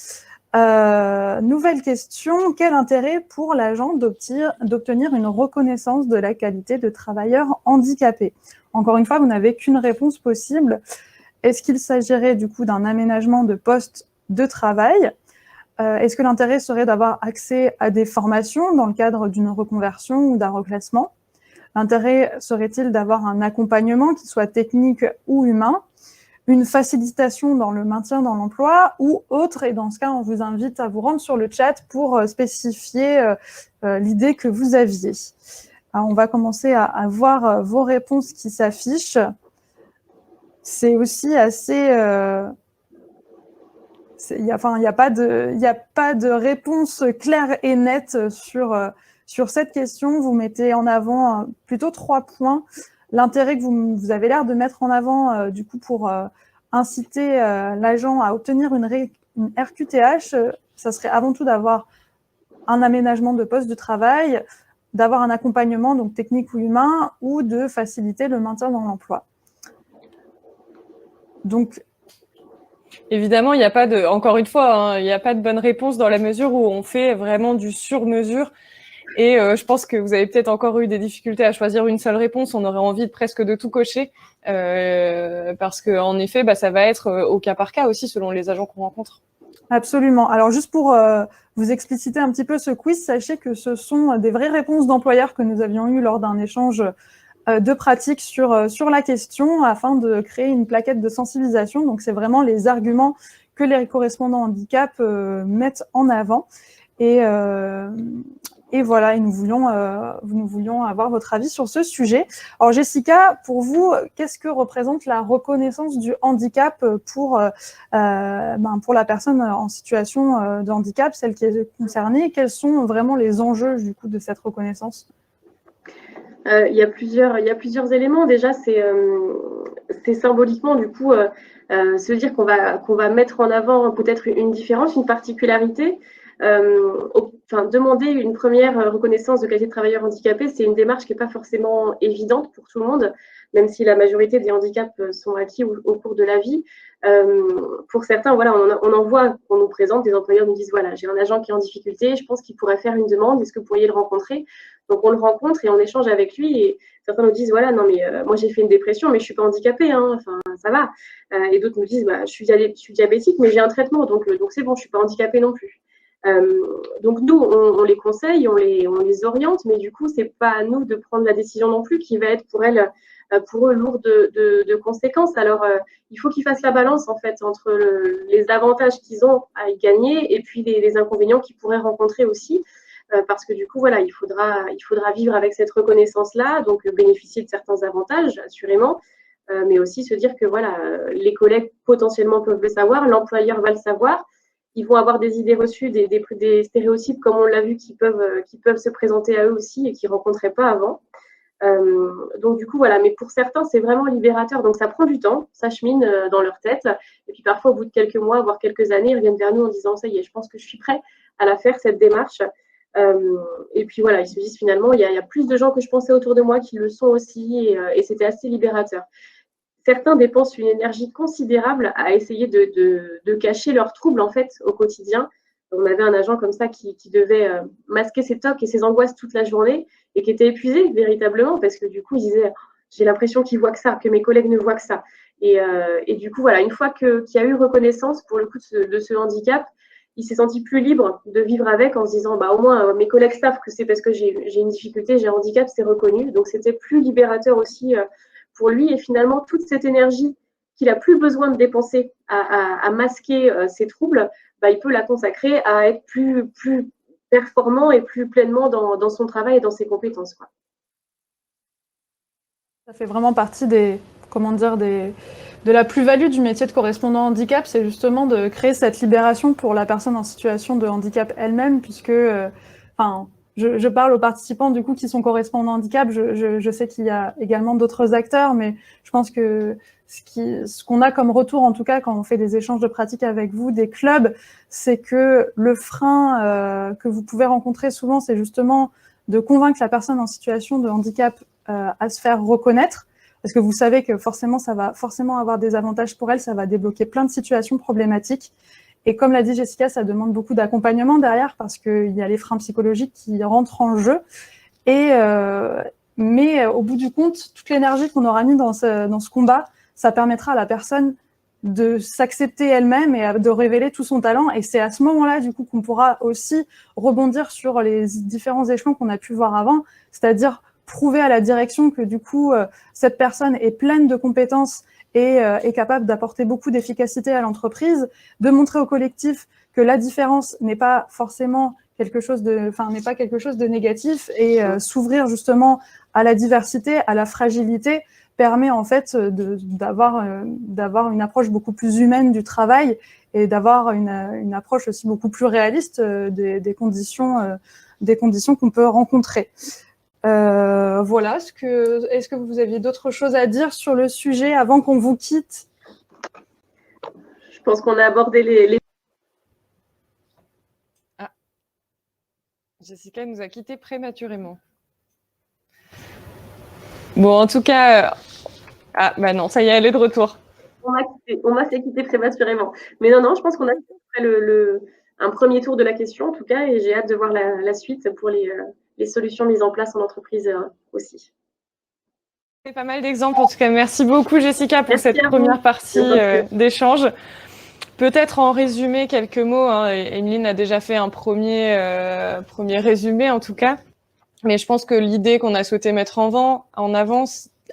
Nouvelle question, quel intérêt pour l'agent d'obtenir une reconnaissance de la qualité de travailleur handicapé? Encore une fois, vous n'avez qu'une réponse possible. Est-ce qu'il s'agirait du coup d'un aménagement de poste de travail? Est-ce que l'intérêt serait d'avoir accès à des formations dans le cadre d'une reconversion ou d'un reclassement? L'intérêt serait-il d'avoir un accompagnement qui soit technique ou humain? Une facilitation dans le maintien dans l'emploi ou autre? Et dans ce cas, on vous invite à vous rendre sur le chat pour spécifier l'idée que vous aviez. Alors, on va commencer à voir vos réponses qui s'affichent. C'est aussi assez... il n'y a pas de réponse claire et nette sur cette question. Vous mettez en avant plutôt 3 points. l'intérêt que vous avez l'air de mettre en avant du coup pour inciter l'agent à obtenir une RQTH, ça serait avant tout d'avoir un aménagement de poste de travail, d'avoir un accompagnement donc technique ou humain, ou de faciliter le maintien dans l'emploi. Donc, évidemment, il n'y a pas de, encore une fois, hein, il n'y a pas de bonne réponse dans la mesure où on fait vraiment du sur-mesure. Et je pense que vous avez peut-être encore eu des difficultés à choisir une seule réponse. On aurait envie presque de tout cocher parce que en effet, ça va être au cas par cas aussi selon les agents qu'on rencontre. Absolument. Alors, juste pour vous expliciter un petit peu ce quiz, sachez que ce sont des vraies réponses d'employeurs que nous avions eues lors d'un échange de pratique sur la question afin de créer une plaquette de sensibilisation. Donc, c'est vraiment les arguments que les correspondants handicap mettent en avant. Et voilà, nous voulions avoir votre avis sur ce sujet. Alors Jessica, pour vous, qu'est-ce que représente la reconnaissance du handicap pour la personne en situation de handicap, celle qui est concernée? Quels sont vraiment les enjeux du coup de cette reconnaissance? Il y a plusieurs éléments. Déjà, c'est symboliquement du coup se dire qu'on va mettre en avant peut-être une différence, une particularité. Demander une première reconnaissance de qualité de travailleur handicapé, c'est une démarche qui n'est pas forcément évidente pour tout le monde, même si la majorité des handicaps sont acquis au cours de la vie. Pour certains, voilà, on en voit qu'on nous présente, des employeurs nous disent, voilà, j'ai un agent qui est en difficulté, je pense qu'il pourrait faire une demande, est-ce que vous pourriez le rencontrer? Donc on le rencontre et on échange avec lui, et certains nous disent, voilà, non mais moi j'ai fait une dépression, mais je ne suis pas handicapée, hein, enfin ça va. Et d'autres nous disent, je suis diabétique, mais j'ai un traitement, donc c'est bon, je ne suis pas handicapée non plus. Donc nous, on les conseille, on les oriente, mais du coup, c'est pas à nous de prendre la décision non plus qui va être pour eux lourde de conséquences. Alors, il faut qu'ils fassent la balance en fait entre les avantages qu'ils ont à y gagner et puis les inconvénients qu'ils pourraient rencontrer aussi, parce que du coup, voilà, il faudra vivre avec cette reconnaissance-là, donc bénéficier de certains avantages, assurément. Mais aussi se dire que voilà, les collègues potentiellement peuvent le savoir, l'employeur va le savoir. Ils vont avoir des idées reçues, des stéréotypes, comme on l'a vu, qui peuvent se présenter à eux aussi et qu'ils ne rencontraient pas avant. Donc, du coup, voilà. Mais pour certains, c'est vraiment libérateur. Donc, ça prend du temps, ça chemine dans leur tête. Et puis, parfois, au bout de quelques mois, voire quelques années, ils reviennent vers nous en disant, ça y est, je pense que je suis prêt à la faire, cette démarche. Et puis, voilà, ils se disent finalement, il y a plus de gens que je pensais autour de moi qui le sont aussi. Et c'était assez libérateur. Certains dépensent une énergie considérable à essayer de cacher leurs troubles en fait au quotidien. On avait un agent comme ça qui devait masquer ses tocs et ses angoisses toute la journée et qui était épuisé véritablement parce que du coup, il disait j'ai l'impression qu'il voit que ça, que mes collègues ne voient que ça. Et du coup, voilà, une fois qu'il y a eu reconnaissance pour le coup de ce handicap, il s'est senti plus libre de vivre avec en se disant au moins mes collègues savent que c'est parce que j'ai une difficulté, j'ai un handicap, c'est reconnu. Donc c'était plus libérateur aussi pour lui, et finalement, toute cette énergie qu'il n'a plus besoin de dépenser à masquer ses troubles, il peut la consacrer à être plus performant et plus pleinement dans son travail et dans ses compétences, quoi. Ça fait vraiment partie de la plus-value du métier de correspondant handicap, c'est justement de créer cette libération pour la personne en situation de handicap elle-même, puisque, je parle aux participants du coup qui sont correspondants handicap. Je sais qu'il y a également d'autres acteurs, mais je pense que ce qu'on a comme retour, en tout cas quand on fait des échanges de pratiques avec vous, des clubs, c'est que le frein que vous pouvez rencontrer souvent, c'est justement de convaincre la personne en situation de handicap à se faire reconnaître, parce que vous savez que forcément ça va forcément avoir des avantages pour elle, ça va débloquer plein de situations problématiques. Et comme l'a dit Jessica, ça demande beaucoup d'accompagnement derrière parce qu'il y a les freins psychologiques qui rentrent en jeu. Mais au bout du compte, toute l'énergie qu'on aura mis dans ce combat, ça permettra à la personne de s'accepter elle-même et de révéler tout son talent. Et c'est à ce moment-là, du coup, qu'on pourra aussi rebondir sur les différents échelons qu'on a pu voir avant, c'est-à-dire prouver à la direction que, du coup, cette personne est pleine de compétences et est capable d'apporter beaucoup d'efficacité à l'entreprise, de montrer au collectif que la différence n'est pas forcément quelque chose de négatif, et s'ouvrir justement à la diversité, à la fragilité, permet en fait d'avoir une approche beaucoup plus humaine du travail et d'avoir une approche aussi beaucoup plus réaliste des conditions qu'on peut rencontrer. Voilà, est-ce que vous aviez d'autres choses à dire sur le sujet avant qu'on vous quitte? Je pense qu'on a abordé les... Jessica nous a quittés prématurément. Bon, en tout cas... Ah, bah non, ça y est, elle est de retour. On m'a fait quitter prématurément. Mais non, je pense qu'on a fait un premier tour de la question, en tout cas, et j'ai hâte de voir la suite pour les solutions mises en place en entreprise aussi. C'est pas mal d'exemples. En tout cas, merci beaucoup, Jessica, pour Merci cette à vous. première partie d'échange. Peut-être en résumé quelques mots. Emeline a déjà fait un premier résumé, en tout cas. Mais je pense que l'idée qu'on a souhaité mettre en avant,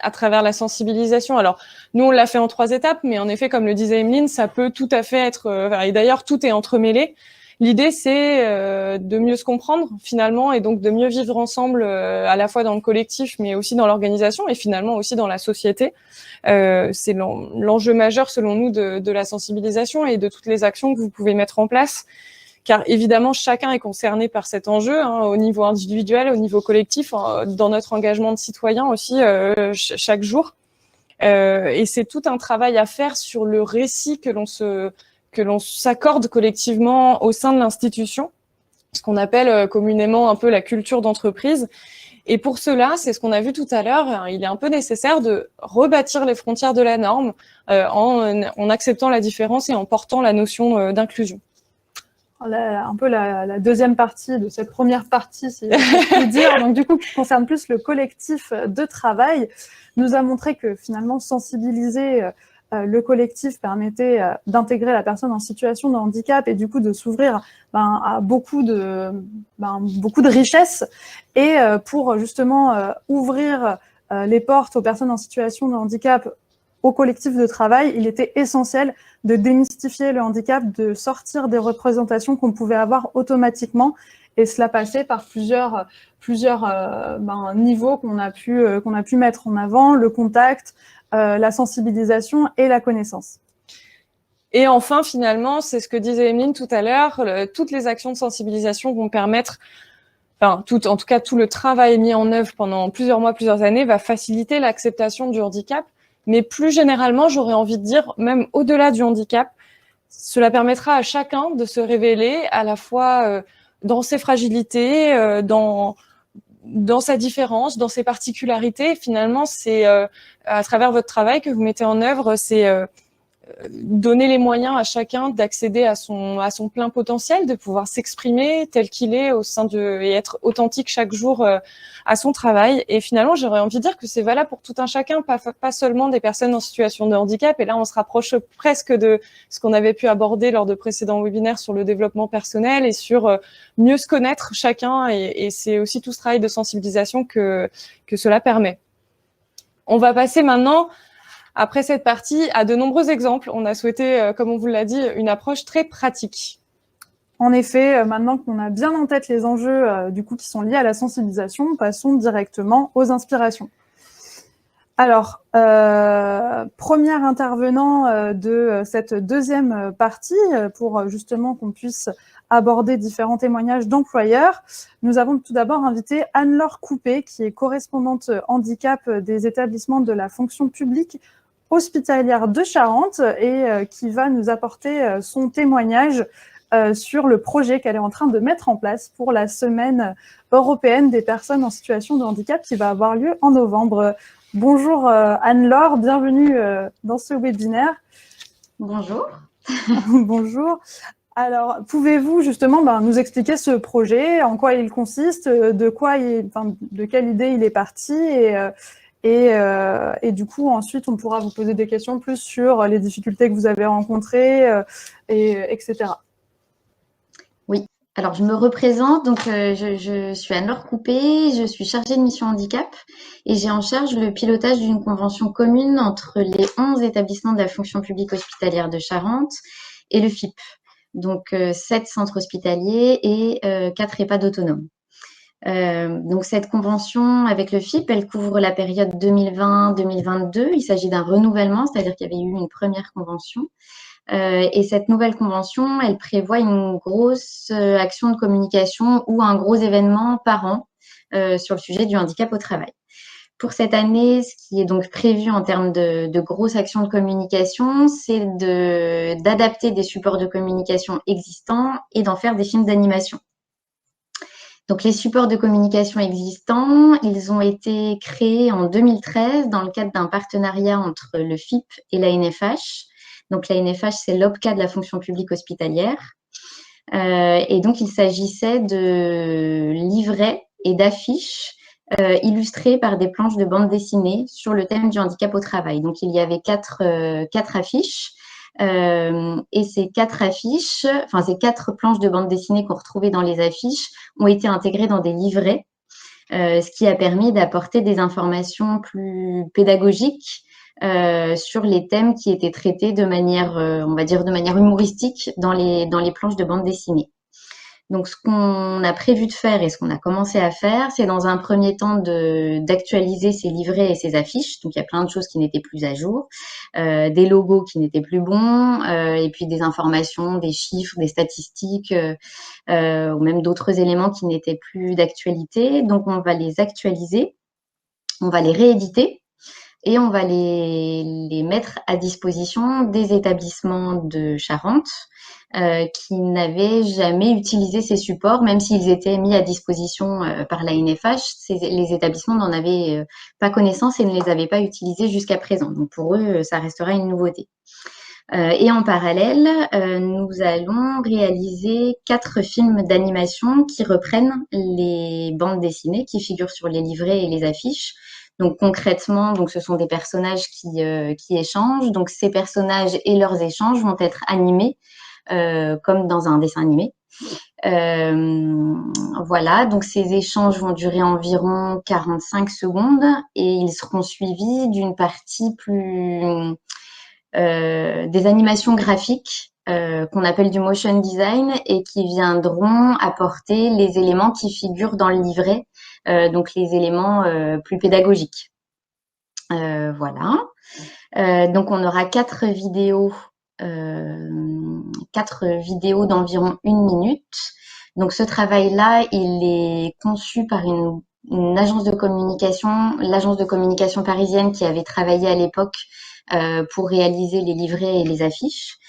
à travers la sensibilisation. Alors, nous, on l'a fait en 3 étapes, mais en effet, comme le disait Emeline, ça peut tout à fait être... et d'ailleurs, tout est entremêlé. L'idée, c'est de mieux se comprendre, finalement, et donc de mieux vivre ensemble, à la fois dans le collectif, mais aussi dans l'organisation, et finalement aussi dans la société. C'est l'enjeu majeur, selon nous, de la sensibilisation et de toutes les actions que vous pouvez mettre en place. Car évidemment, chacun est concerné par cet enjeu, au niveau individuel, au niveau collectif, dans notre engagement de citoyen aussi, chaque jour. Et c'est tout un travail à faire sur le récit que l'on s'accorde collectivement au sein de l'institution, ce qu'on appelle communément un peu la culture d'entreprise. Et pour cela, c'est ce qu'on a vu tout à l'heure, il est un peu nécessaire de rebâtir les frontières de la norme en acceptant la différence et en portant la notion d'inclusion. Un peu la deuxième partie de cette première partie, si je puis dire, donc du coup qui concerne plus le collectif de travail, nous a montré que finalement sensibiliser le collectif permettait d'intégrer la personne en situation de handicap et du coup de s'ouvrir à beaucoup de richesses et pour justement ouvrir les portes aux personnes en situation de handicap au collectif de travail, il était essentiel de démystifier le handicap, de sortir des représentations qu'on pouvait avoir automatiquement, et cela passait par plusieurs niveaux qu'on a pu mettre en avant, le contact, la sensibilisation et la connaissance. Et enfin, finalement, c'est ce que disait Emeline tout à l'heure, toutes les actions de sensibilisation vont permettre, en tout cas tout le travail mis en œuvre pendant plusieurs mois, plusieurs années, va faciliter l'acceptation du handicap. Mais plus généralement, j'aurais envie de dire, même au-delà du handicap, cela permettra à chacun de se révéler à la fois dans ses fragilités, dans sa différence, dans ses particularités. Finalement, c'est à travers votre travail que vous mettez en œuvre, c'est donner les moyens à chacun d'accéder à son plein potentiel, de pouvoir s'exprimer tel qu'il est et être authentique chaque jour à son travail. Et finalement, j'aurais envie de dire que c'est valable pour tout un chacun, pas seulement des personnes en situation de handicap. Et là, on se rapproche presque de ce qu'on avait pu aborder lors de précédents webinaires sur le développement personnel et sur mieux se connaître chacun. Et c'est aussi tout ce travail de sensibilisation que cela permet. On va passer maintenant, après cette partie, à de nombreux exemples. On a souhaité, comme on vous l'a dit, une approche très pratique. En effet, maintenant qu'on a bien en tête les enjeux du coup qui sont liés à la sensibilisation, passons directement aux inspirations. Alors, premier intervenant de cette deuxième partie, pour justement qu'on puisse aborder différents témoignages d'employeurs, nous avons tout d'abord invité Anne-Laure Coupé, qui est correspondante handicap des établissements de la fonction publique hospitalière de Charente et qui va nous apporter son témoignage sur le projet qu'elle est en train de mettre en place pour la semaine européenne des personnes en situation de handicap qui va avoir lieu en novembre. Bonjour Anne-Laure, bienvenue dans ce webinaire. Bonjour. Bonjour. Alors, pouvez-vous justement nous expliquer ce projet, en quoi il consiste, de quelle idée il est parti et du coup, ensuite, on pourra vous poser des questions plus sur les difficultés que vous avez rencontrées, etc. Oui, alors je me représente, donc je suis Anne-Laure Coupé, je suis chargée de mission handicap et j'ai en charge le pilotage d'une convention commune entre les 11 établissements de la fonction publique hospitalière de Charente et le FIP, donc 7 centres hospitaliers et 4 EHPAD autonomes. Donc cette convention avec le FIP, elle couvre la période 2020-2022. Il s'agit d'un renouvellement, c'est-à-dire qu'il y avait eu une première convention. Et cette nouvelle convention, elle prévoit une grosse action de communication ou un gros événement par an sur le sujet du handicap au travail. Pour cette année, ce qui est donc prévu en termes de grosses actions de communication, c'est d'adapter des supports de communication existants et d'en faire des films d'animation. Donc, les supports de communication existants, ils ont été créés en 2013 dans le cadre d'un partenariat entre le FIP et l'ANFH. Donc, l'ANFH, c'est l'OPCA de la fonction publique hospitalière. Et donc, il s'agissait de livrets et d'affiches illustrés par des planches de bande dessinée sur le thème du handicap au travail. Donc, il y avait quatre affiches. Et ces quatre planches de bande dessinée qu'on retrouvait dans les affiches ont été intégrées dans des livrets, ce qui a permis d'apporter des informations plus pédagogiques sur les thèmes qui étaient traités de manière, on va dire, de manière humoristique dans les planches de bande dessinée. Donc, ce qu'on a prévu de faire et ce qu'on a commencé à faire, c'est dans un premier temps d'actualiser ces livrets et ces affiches. Donc, il y a plein de choses qui n'étaient plus à jour, des logos qui n'étaient plus bons, et puis des informations, des chiffres, des statistiques, ou même d'autres éléments qui n'étaient plus d'actualité. Donc, on va les actualiser, on va les rééditer et on va les mettre à disposition des établissements de Charente qui n'avaient jamais utilisé ces supports, même s'ils étaient mis à disposition par l'ANFH. Les établissements n'en avaient pas connaissance et ne les avaient pas utilisés jusqu'à présent. Donc pour eux, ça restera une nouveauté. Et en parallèle, nous allons réaliser 4 films d'animation qui reprennent les bandes dessinées qui figurent sur les livrets et les affiches. Donc concrètement, ce sont des personnages qui échangent. Donc ces personnages et leurs échanges vont être animés comme dans un dessin animé. Voilà, donc ces échanges vont durer environ 45 secondes et ils seront suivis d'une partie plus des animations graphiques qu'on appelle du motion design et qui viendront apporter les éléments qui figurent dans le livret, donc les éléments plus pédagogiques. Voilà. Donc on aura 4 vidéos d'environ 1 minute. Donc ce travail-là, il est conçu par une agence de communication, l'agence de communication parisienne qui avait travaillé à l'époque pour réaliser les livrets et les affiches.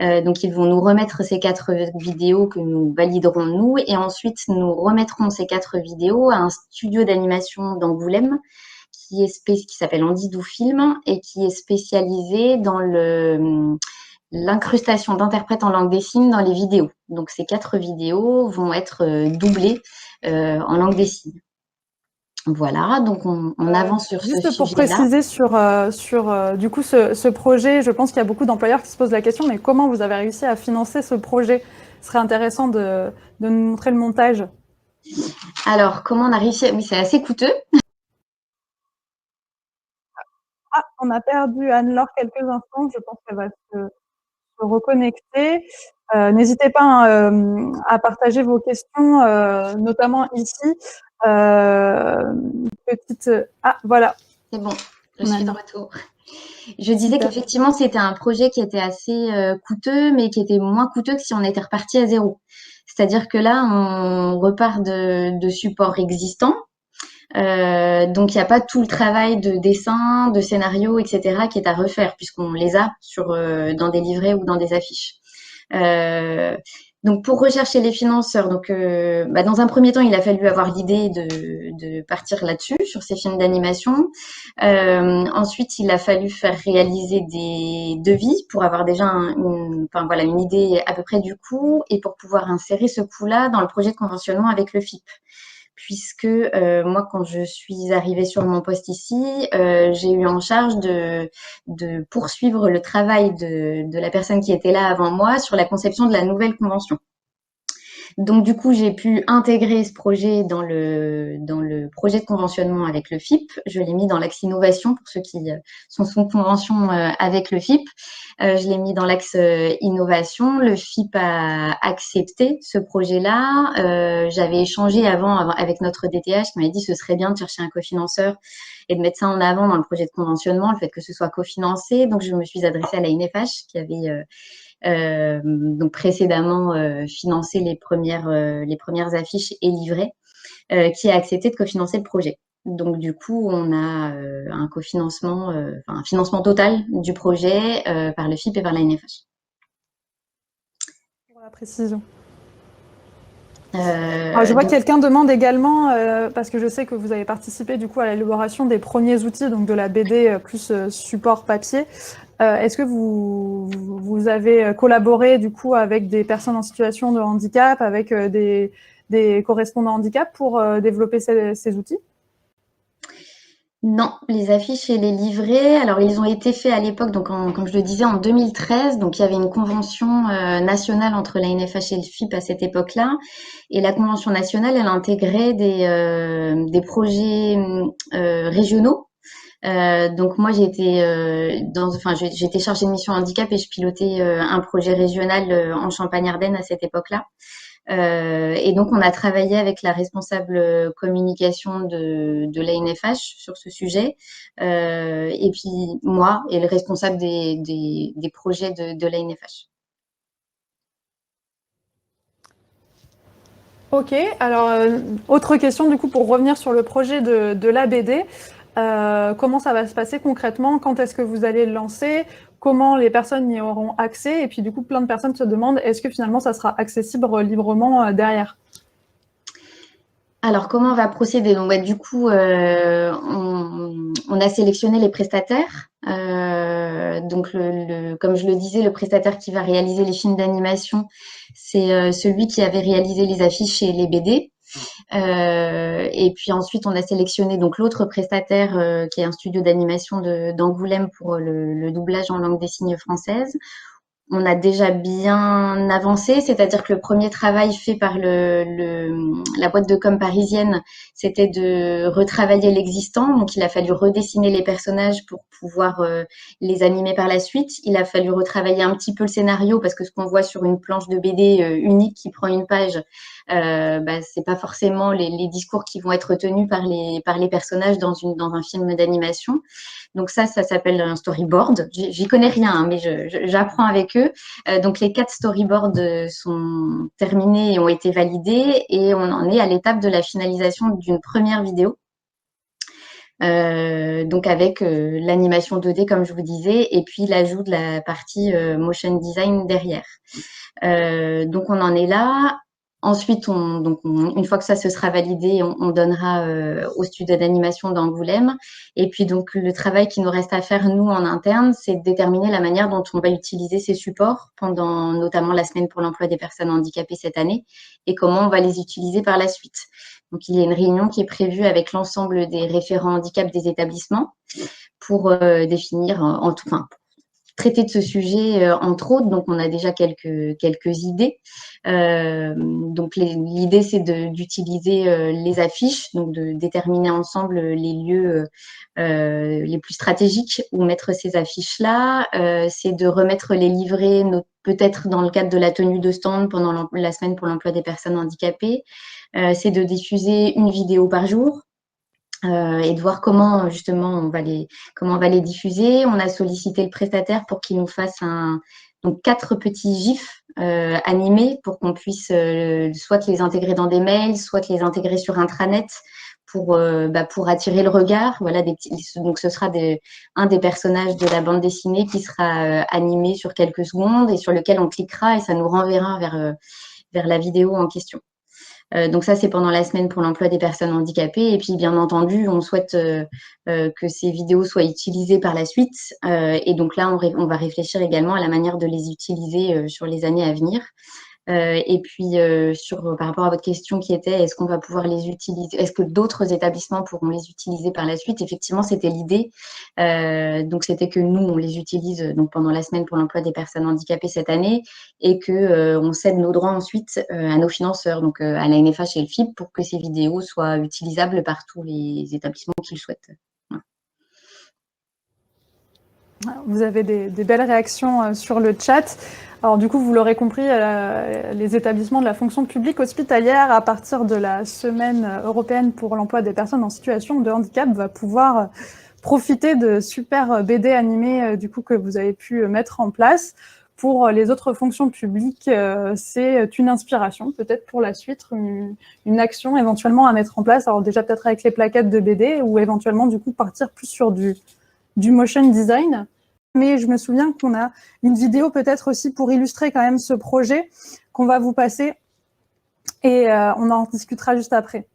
Donc ils vont nous remettre ces 4 vidéos que nous validerons nous et ensuite nous remettrons ces 4 vidéos à un studio d'animation d'Angoulême qui s'appelle Andidou Film et qui est spécialisé dans l'incrustation d'interprètes en langue des signes dans les vidéos. Donc ces 4 vidéos vont être doublées en langue des signes. Voilà, donc on avance sur ce sujet-là. Juste pour préciser sur du coup ce projet, je pense qu'il y a beaucoup d'employeurs qui se posent la question, mais comment vous avez réussi à financer ce projet? Ce serait intéressant de nous montrer le montage. Alors, comment on a réussi? Oui, c'est assez coûteux. Ah, on a perdu Anne-Laure quelques instants, je pense qu'elle va se reconnecter. N'hésitez pas à partager vos questions, notamment ici. Voilà. C'est bon, je suis de retour. Je disais qu'effectivement, c'était un projet qui était assez coûteux, mais qui était moins coûteux que si on était reparti à zéro. C'est-à-dire que là, on repart de supports existants. Donc, il n'y a pas tout le travail de dessin, de scénario, etc. qui est à refaire, puisqu'on les a dans des livrets ou dans des affiches. Donc, pour rechercher les financeurs, dans un premier temps, il a fallu avoir l'idée de partir là-dessus, sur ces films d'animation. Ensuite, il a fallu faire réaliser des devis pour avoir déjà une idée à peu près du coût et pour pouvoir insérer ce coût-là dans le projet de conventionnement avec le FIP. Puisque moi, quand je suis arrivée sur mon poste ici, j'ai eu en charge de poursuivre le travail de la personne qui était là avant moi sur la conception de la nouvelle convention. Donc, du coup, j'ai pu intégrer ce projet dans le projet de conventionnement avec le FIP. Je l'ai mis dans l'axe innovation pour ceux qui sont sous convention avec le FIP. Je l'ai mis dans l'axe innovation. Le FIP a accepté ce projet-là. J'avais échangé avant avec notre DTH qui m'avait dit que ce serait bien de chercher un cofinanceur et de mettre ça en avant dans le projet de conventionnement, le fait que ce soit cofinancé. Donc, je me suis adressée à la NFH qui avait donc précédemment financé les premières affiches et livrets. qui a accepté de cofinancer le projet. Donc, du coup, on a un cofinancement, un financement total du projet par le FIP et par la NFH. Pour la précision. Alors, je vois que quelqu'un demande également, parce que je sais que vous avez participé du coup à l'élaboration des premiers outils, donc de la BD plus support papier. Est-ce que vous avez collaboré du coup avec des personnes en situation de handicap, avec des correspondants handicap pour développer ces outils? Non, les affiches et les livrets, alors ils ont été faits à l'époque, donc comme je le disais, en 2013. Donc il y avait une convention nationale entre la NFH et le FIP à cette époque-là. Et la convention nationale, elle intégrait des projets régionaux. Donc moi j'étais j'étais chargée de mission handicap et je pilotais un projet régional en Champagne-Ardenne à cette époque-là. Et donc on a travaillé avec la responsable communication de la NFH sur ce sujet, et puis moi et le responsable des projets de la NFH. Ok, alors autre question du coup pour revenir sur le projet de la BD. Comment ça va se passer concrètement? Quand est-ce que vous allez le lancer? Comment les personnes y auront accès? Et puis du coup, plein de personnes se demandent, est-ce que finalement ça sera accessible librement derrière? Alors, comment on va procéder? Donc, du coup, on a sélectionné les prestataires. Donc, comme je le disais, le prestataire qui va réaliser les films d'animation, c'est celui qui avait réalisé les affiches et les BD. Et puis ensuite, on a sélectionné donc l'autre prestataire qui est un studio d'animation d'Angoulême pour le doublage en langue des signes française. On a déjà bien avancé, c'est-à-dire que le premier travail fait par la boîte de com parisienne, c'était de retravailler l'existant. Donc, il a fallu redessiner les personnages pour pouvoir les animer par la suite. Il a fallu retravailler un petit peu le scénario parce que ce qu'on voit sur une planche de BD unique qui prend une page, c'est pas forcément les discours qui vont être tenus par les personnages dans un film d'animation. Donc ça s'appelle un storyboard. J'y connais rien, hein, mais j'apprends avec eux. Donc les 4 storyboards sont terminés et ont été validés et on en est à l'étape de la finalisation d'une première vidéo. Donc avec l'animation 2D comme je vous disais et puis l'ajout de la partie motion design derrière. Donc on en est là. Ensuite, une fois que ça se sera validé, on donnera au studio d'animation d'Angoulême. Et puis donc le travail qui nous reste à faire nous en interne, c'est de déterminer la manière dont on va utiliser ces supports pendant notamment la semaine pour l'emploi des personnes handicapées cette année et comment on va les utiliser par la suite. Donc il y a une réunion qui est prévue avec l'ensemble des référents handicap des établissements pour définir traiter de ce sujet entre autres. Donc on a déjà quelques idées. Donc l'idée c'est d'utiliser les affiches, donc de déterminer ensemble les lieux les plus stratégiques où mettre ces affiches-là. C'est de remettre les livrets peut-être dans le cadre de la tenue de stand pendant la semaine pour l'emploi des personnes handicapées. C'est de diffuser une vidéo par jour. Et de voir comment justement on va les diffuser. On a sollicité le prestataire pour qu'il nous fasse donc 4 petits gifs animés pour qu'on puisse soit les intégrer dans des mails, soit les intégrer sur intranet pour attirer le regard. Voilà, donc ce sera un des personnages de la bande dessinée qui sera animé sur quelques secondes et sur lequel on cliquera et ça nous renverra vers la vidéo en question. Donc ça, c'est pendant la semaine pour l'emploi des personnes handicapées. Et puis, bien entendu, on souhaite que ces vidéos soient utilisées par la suite. Et donc là, on va réfléchir également à la manière de les utiliser sur les années à venir. Et puis, par rapport à votre question qui était, est-ce qu'on va pouvoir les utiliser, est-ce que d'autres établissements pourront les utiliser par la suite? Effectivement, c'était l'idée. Donc, c'était que nous, on les utilise donc pendant la semaine pour l'emploi des personnes handicapées cette année et que on cède nos droits ensuite à nos financeurs, donc à la NFH et le FIP, pour que ces vidéos soient utilisables par tous les établissements qui le souhaitent. Vous avez des belles réactions sur le chat. Alors du coup, vous l'aurez compris, les établissements de la fonction publique hospitalière, à partir de la semaine européenne pour l'emploi des personnes en situation de handicap, va pouvoir profiter de super BD animés du coup que vous avez pu mettre en place. pour les autres fonctions publiques, c'est une inspiration peut-être pour la suite, une action éventuellement à mettre en place. Alors déjà peut-être avec les plaquettes de BD ou éventuellement du coup partir plus sur du motion design. Mais je me souviens qu'on a une vidéo peut-être aussi pour illustrer quand même ce projet qu'on va vous passer et on en discutera juste après.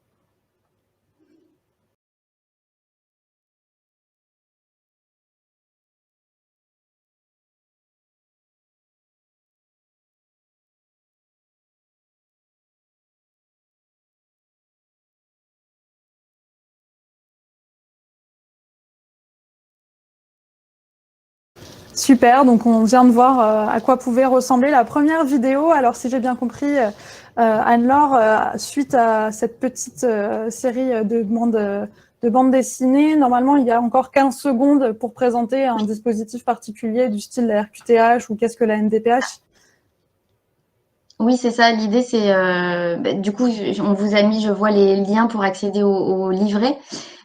Super, donc on vient de voir à quoi pouvait ressembler la première vidéo. Alors si j'ai bien compris, Anne-Laure, suite à cette petite série de bandes dessinées, normalement il y a encore 15 secondes pour présenter un dispositif particulier du style la RQTH ou qu'est-ce que la MDPH. Oui, c'est ça. L'idée, c'est du coup, on vous a mis, je vois les liens pour accéder au livret.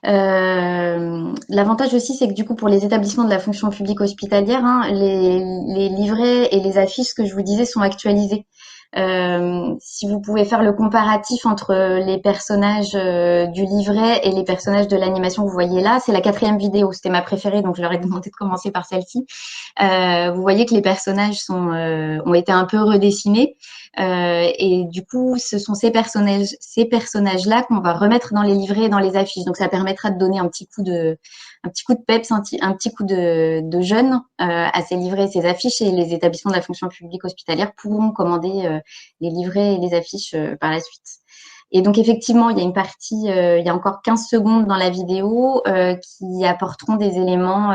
L'avantage aussi, c'est que du coup, pour les établissements de la fonction publique hospitalière, hein, les livrets et les affiches que je vous disais sont actualisés. Si vous pouvez faire le comparatif entre les personnages du livret et les personnages de l'animation que vous voyez là, c'est la 4e vidéo. C'était ma préférée, donc je leur ai demandé de commencer par celle-ci. Vous voyez que les personnages ont été un peu redessinés. Et du coup, ce sont ces personnages-là qu'on va remettre dans les livrets et dans les affiches. Donc, ça permettra de donner un petit coup de peps, un petit coup de jeune à ces livrets et ces affiches. Et les établissements de la fonction publique hospitalière pourront commander les livrets et les affiches par la suite. Et donc, effectivement, il y a une partie, il y a encore 15 secondes dans la vidéo qui apporteront des éléments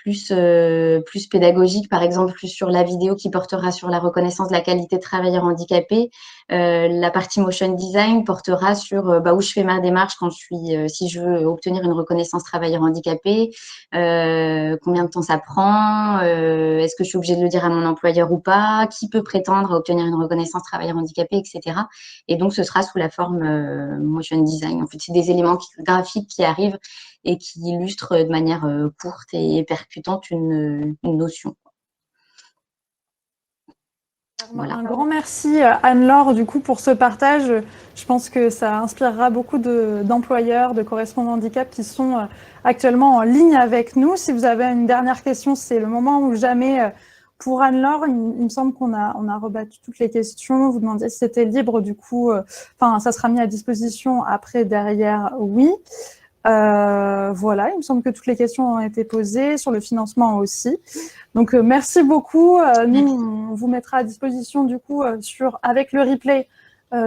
plus pédagogique, par exemple, plus sur la vidéo qui portera sur la reconnaissance de la qualité de travailleurs handicapés. La partie motion design portera sur où je fais ma démarche quand si je veux obtenir une reconnaissance travailleur handicapé, combien de temps ça prend, est-ce que je suis obligée de le dire à mon employeur ou pas, qui peut prétendre à obtenir une reconnaissance travailleur handicapé, etc. Et donc, ce sera sous la forme motion design. En fait, c'est des éléments graphiques qui arrivent et qui illustre de manière courte et percutante une notion. Voilà. Un grand merci Anne-Laure du coup pour ce partage. Je pense que ça inspirera beaucoup d'employeurs, de correspondants handicap qui sont actuellement en ligne avec nous. Si vous avez une dernière question, c'est le moment ou jamais pour Anne-Laure. Il me semble qu'on a rebattu toutes les questions. Vous demandiez si c'était libre, du coup, ça sera mis à disposition après, derrière, oui. Voilà, il me semble que toutes les questions ont été posées, sur le financement aussi. Donc, merci beaucoup. Nous, on vous mettra à disposition, du coup, avec le replay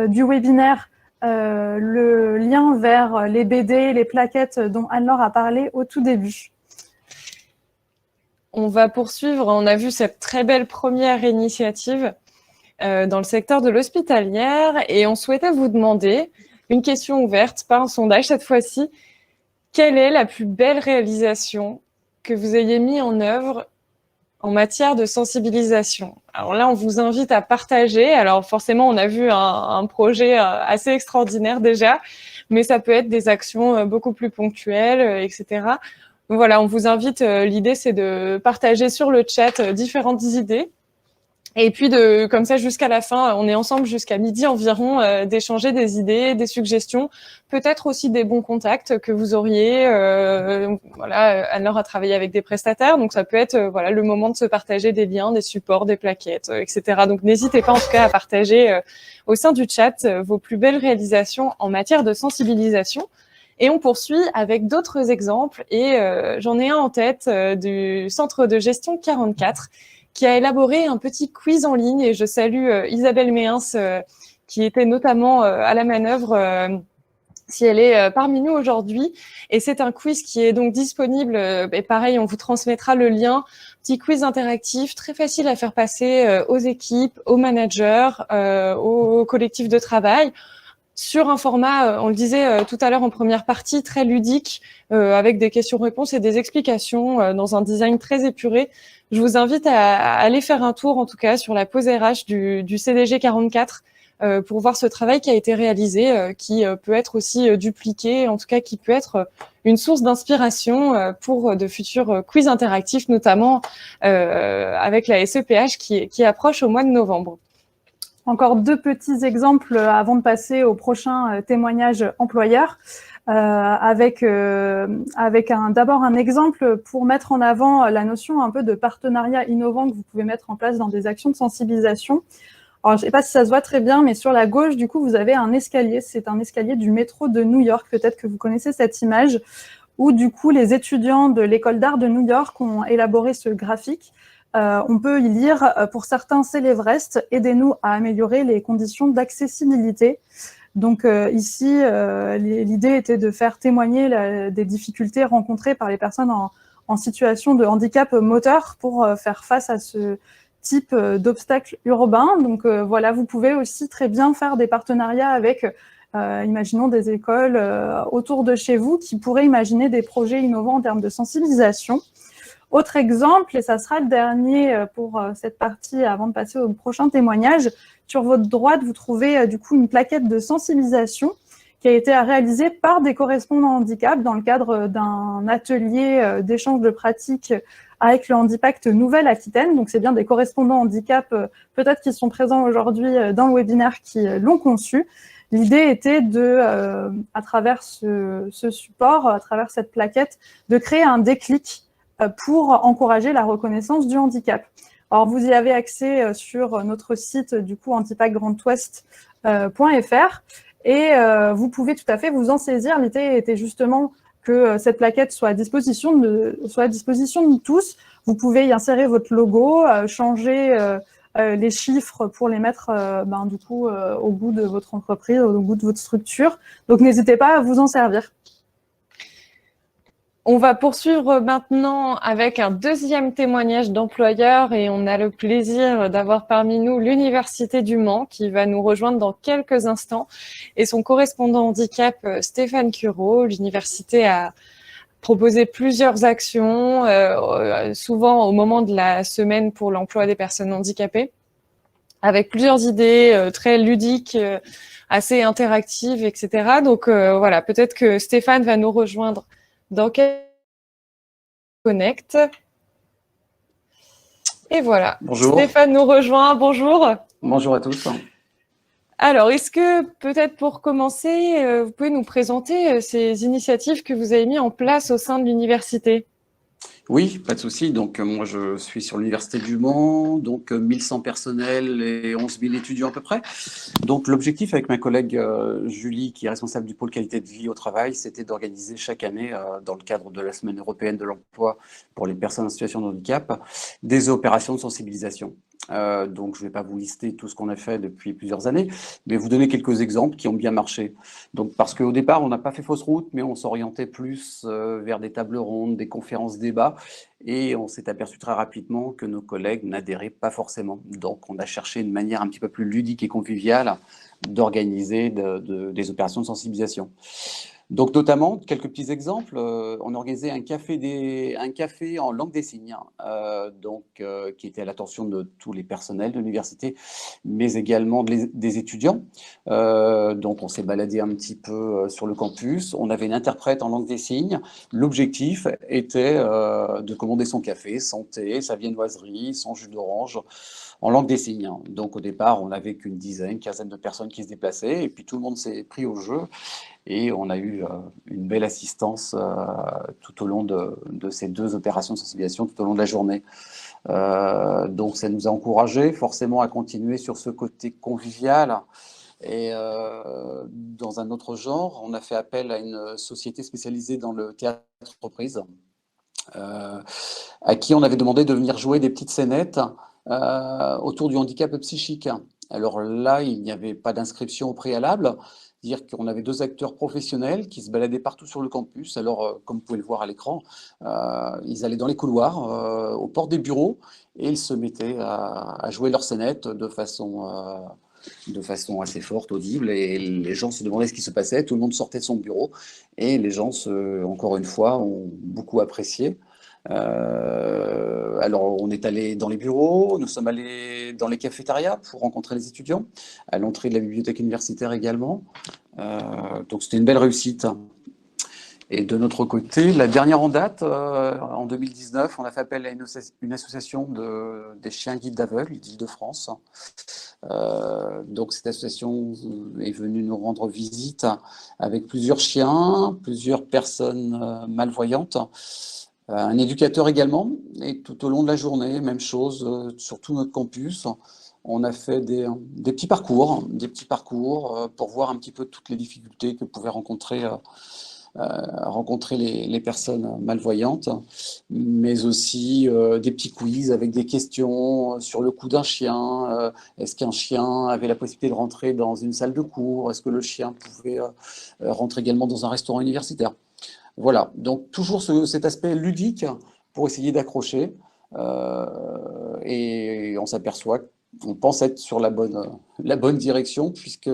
du webinaire, le lien vers les BD, les plaquettes dont Anne-Laure a parlé au tout début. On va poursuivre. On a vu cette très belle première initiative dans le secteur de l'hospitalière et on souhaitait vous demander une question ouverte, pas un sondage cette fois-ci. Quelle est la plus belle réalisation que vous ayez mis en œuvre en matière de sensibilisation? Alors là, on vous invite à partager. Alors forcément, on a vu un projet assez extraordinaire déjà, mais ça peut être des actions beaucoup plus ponctuelles, etc. Donc voilà, on vous invite. L'idée, c'est de partager sur le chat différentes idées. Et puis, comme ça, jusqu'à la fin, on est ensemble jusqu'à midi environ, d'échanger des idées, des suggestions, peut-être aussi des bons contacts que vous auriez. Voilà, Anne-Laure a travaillé avec des prestataires, donc ça peut être le moment de se partager des liens, des supports, des plaquettes, etc. Donc, n'hésitez pas en tout cas à partager au sein du chat vos plus belles réalisations en matière de sensibilisation. Et on poursuit avec d'autres exemples. Et j'en ai un en tête du Centre de gestion 44, qui a élaboré un petit quiz en ligne. Et je salue Isabelle Méhens, qui était notamment à la manœuvre, si elle est parmi nous aujourd'hui. Et c'est un quiz qui est donc disponible. Et pareil, on vous transmettra le lien. Petit quiz interactif, très facile à faire passer aux équipes, aux managers, aux collectifs de travail, sur un format, on le disait tout à l'heure en première partie, très ludique, avec des questions-réponses et des explications dans un design très épuré. Je vous invite à aller faire un tour, en tout cas, sur la pause RH du CDG 44. pour voir ce travail qui a été réalisé, qui peut être aussi dupliqué, en tout cas qui peut être une source d'inspiration pour de futurs quiz interactifs, notamment avec la SEPH qui approche au mois de novembre. Encore 2 petits exemples avant de passer au prochain témoignage employeur. Avec d'abord un exemple pour mettre en avant la notion un peu de partenariat innovant que vous pouvez mettre en place dans des actions de sensibilisation. Alors, je ne sais pas si ça se voit très bien, mais sur la gauche, du coup, vous avez un escalier. C'est un escalier du métro de New York. Peut-être que vous connaissez cette image où, du coup, les étudiants de l'école d'art de New York ont élaboré ce graphique. On peut y lire, pour certains, c'est l'Everest, aidez-nous à améliorer les conditions d'accessibilité. Donc ici, l'idée était de faire témoigner des difficultés rencontrées par les personnes en situation de handicap moteur pour faire face à ce type d'obstacles urbains. Donc voilà, vous pouvez aussi très bien faire des partenariats avec, imaginons, des écoles autour de chez vous qui pourraient imaginer des projets innovants en termes de sensibilisation. Autre exemple, et ça sera le dernier pour cette partie avant de passer au prochain témoignage, sur votre droite, vous trouvez du coup une plaquette de sensibilisation qui a été réalisée par des correspondants handicap dans le cadre d'un atelier d'échange de pratiques avec le Handipact Nouvelle-Aquitaine. Donc, c'est bien des correspondants handicap, peut-être qui sont présents aujourd'hui dans le webinaire, qui l'ont conçu. L'idée était de, à travers ce support, à travers cette plaquette, de créer un déclic pour encourager la reconnaissance du handicap. Alors, vous y avez accès sur notre site, du coup, handipactgrandouest.fr, et vous pouvez tout à fait vous en saisir. L'idée était justement que cette plaquette soit à disposition de tous. Vous pouvez y insérer votre logo, changer les chiffres pour les mettre du coup, au goût de votre entreprise, au goût de votre structure. Donc, n'hésitez pas à vous en servir. On va poursuivre maintenant avec un deuxième témoignage d'employeur et on a le plaisir d'avoir parmi nous l'Université du Mans qui va nous rejoindre dans quelques instants et son correspondant handicap Stéphane Cureau. L'université a proposé plusieurs actions, souvent au moment de la semaine pour l'emploi des personnes handicapées, avec plusieurs idées très ludiques, assez interactives, etc. Donc voilà, peut-être que Stéphane va nous rejoindre dans quel connect. Et voilà. Bonjour. Stéphane nous rejoint. Bonjour. Bonjour à tous. Alors, est-ce que peut-être pour commencer, vous pouvez nous présenter ces initiatives que vous avez mises en place au sein de l'université ? Oui, pas de souci. Donc, moi, je suis sur l'Université du Mans, donc 1100 personnels et 11 000 étudiants à peu près. Donc, l'objectif avec ma collègue Julie, qui est responsable du pôle qualité de vie au travail, c'était d'organiser chaque année, dans le cadre de la Semaine européenne de l'emploi pour les personnes en situation de handicap, des opérations de sensibilisation. Donc, je ne vais pas vous lister tout ce qu'on a fait depuis plusieurs années, mais vous donner quelques exemples qui ont bien marché. Donc, parce qu'au départ, on n'a pas fait fausse route, mais on s'orientait plus vers des tables rondes, des conférences débats, et on s'est aperçu très rapidement que nos collègues n'adhéraient pas forcément. Donc, on a cherché une manière un petit peu plus ludique et conviviale d'organiser des opérations de sensibilisation. Donc, notamment, quelques petits exemples, on a organisé un café en langue des signes, qui était à l'attention de tous les personnels de l'université, mais également des étudiants. Donc, on s'est baladé un petit peu sur le campus. On avait une interprète en langue des signes. L'objectif était de commander son café, son thé, sa viennoiserie, son jus d'orange, en langue des signes. Donc, au départ, on n'avait qu'une quinzaine de personnes qui se déplaçaient, et puis tout le monde s'est pris au jeu. Et on a eu une belle assistance tout au long de ces deux opérations de sensibilisation, tout au long de la journée. Donc, ça nous a encouragés forcément à continuer sur ce côté convivial. Et dans un autre genre, on a fait appel à une société spécialisée dans le théâtre d'entreprise, à qui on avait demandé de venir jouer des petites scénettes autour du handicap psychique. Alors là, il n'y avait pas d'inscription au préalable, dire qu'on avait 2 acteurs professionnels qui se baladaient partout sur le campus. Alors, comme vous pouvez le voir à l'écran, ils allaient dans les couloirs, aux portes des bureaux, et ils se mettaient à jouer leurs scénettes de façon assez forte, audible, et les gens se demandaient ce qui se passait. Tout le monde sortait de son bureau, et les gens, encore une fois, ont beaucoup apprécié. Alors, on est allé dans les bureaux, nous sommes allés dans les cafétérias pour rencontrer les étudiants, à l'entrée de la bibliothèque universitaire également. Donc, c'était une belle réussite. Et de notre côté, la dernière en date, en 2019, on a fait appel à une association des chiens guides d'aveugles d'Île-de-France. Donc cette association est venue nous rendre visite avec plusieurs chiens, plusieurs personnes malvoyantes, un éducateur également. Et tout au long de la journée, même chose sur tout notre campus. On a fait des petits parcours pour voir un petit peu toutes les difficultés que pouvaient rencontrer les personnes malvoyantes, mais aussi des petits quiz avec des questions sur le coût d'un chien. Est-ce qu'un chien avait la possibilité de rentrer dans une salle de cours? Est-ce que le chien pouvait rentrer également dans un restaurant universitaire? Voilà, donc toujours cet aspect ludique pour essayer d'accrocher. Et on s'aperçoit qu'on pense être sur la bonne direction, puisque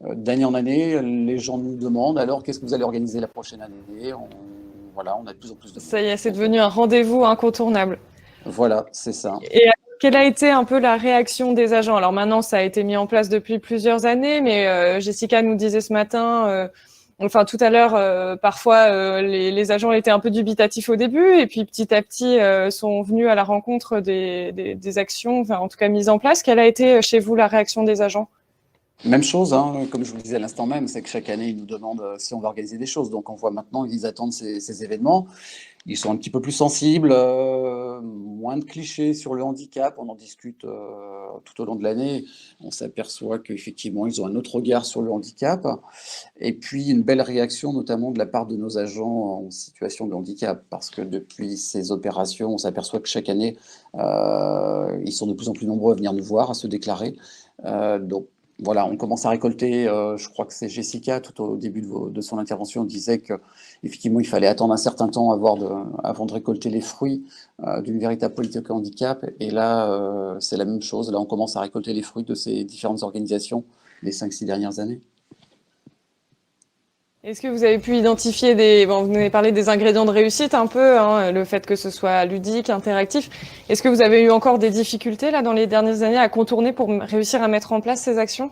d'année en année, les gens nous demandent alors qu'est-ce que vous allez organiser la prochaine année. Voilà, on a de plus en plus de... Ça y est, c'est devenu un rendez-vous incontournable. Voilà, c'est ça. Et quelle a été un peu la réaction des agents? Alors maintenant, ça a été mis en place depuis plusieurs années, mais Jessica nous disait ce matin, enfin tout à l'heure, parfois les agents étaient un peu dubitatifs au début, et puis petit à petit sont venus à la rencontre des actions, enfin en tout cas mises en place. Quelle a été chez vous la réaction des agents? Même chose, hein, comme je vous le disais à l'instant même, c'est que chaque année, ils nous demandent si on va organiser des choses. Donc on voit maintenant, ils attendent ces événements. Ils sont un petit peu plus sensibles, moins de clichés sur le handicap. On en discute tout au long de l'année. On s'aperçoit qu'effectivement, ils ont un autre regard sur le handicap. Et puis, une belle réaction, notamment de la part de nos agents en situation de handicap. Parce que depuis ces opérations, on s'aperçoit que chaque année, ils sont de plus en plus nombreux à venir nous voir, à se déclarer. Donc, voilà, on commence à récolter, je crois que c'est Jessica, tout au début de son intervention, disait qu'effectivement, il fallait attendre un certain temps avant de récolter les fruits d'une véritable politique handicap. Et là, c'est la même chose. Là, on commence à récolter les fruits de ces différentes organisations les 5-6 dernières années. Est-ce que vous avez pu identifier vous nous avez parlé des ingrédients de réussite un peu, hein, le fait que ce soit ludique, interactif. Est-ce que vous avez eu encore des difficultés là dans les dernières années à contourner pour réussir à mettre en place ces actions?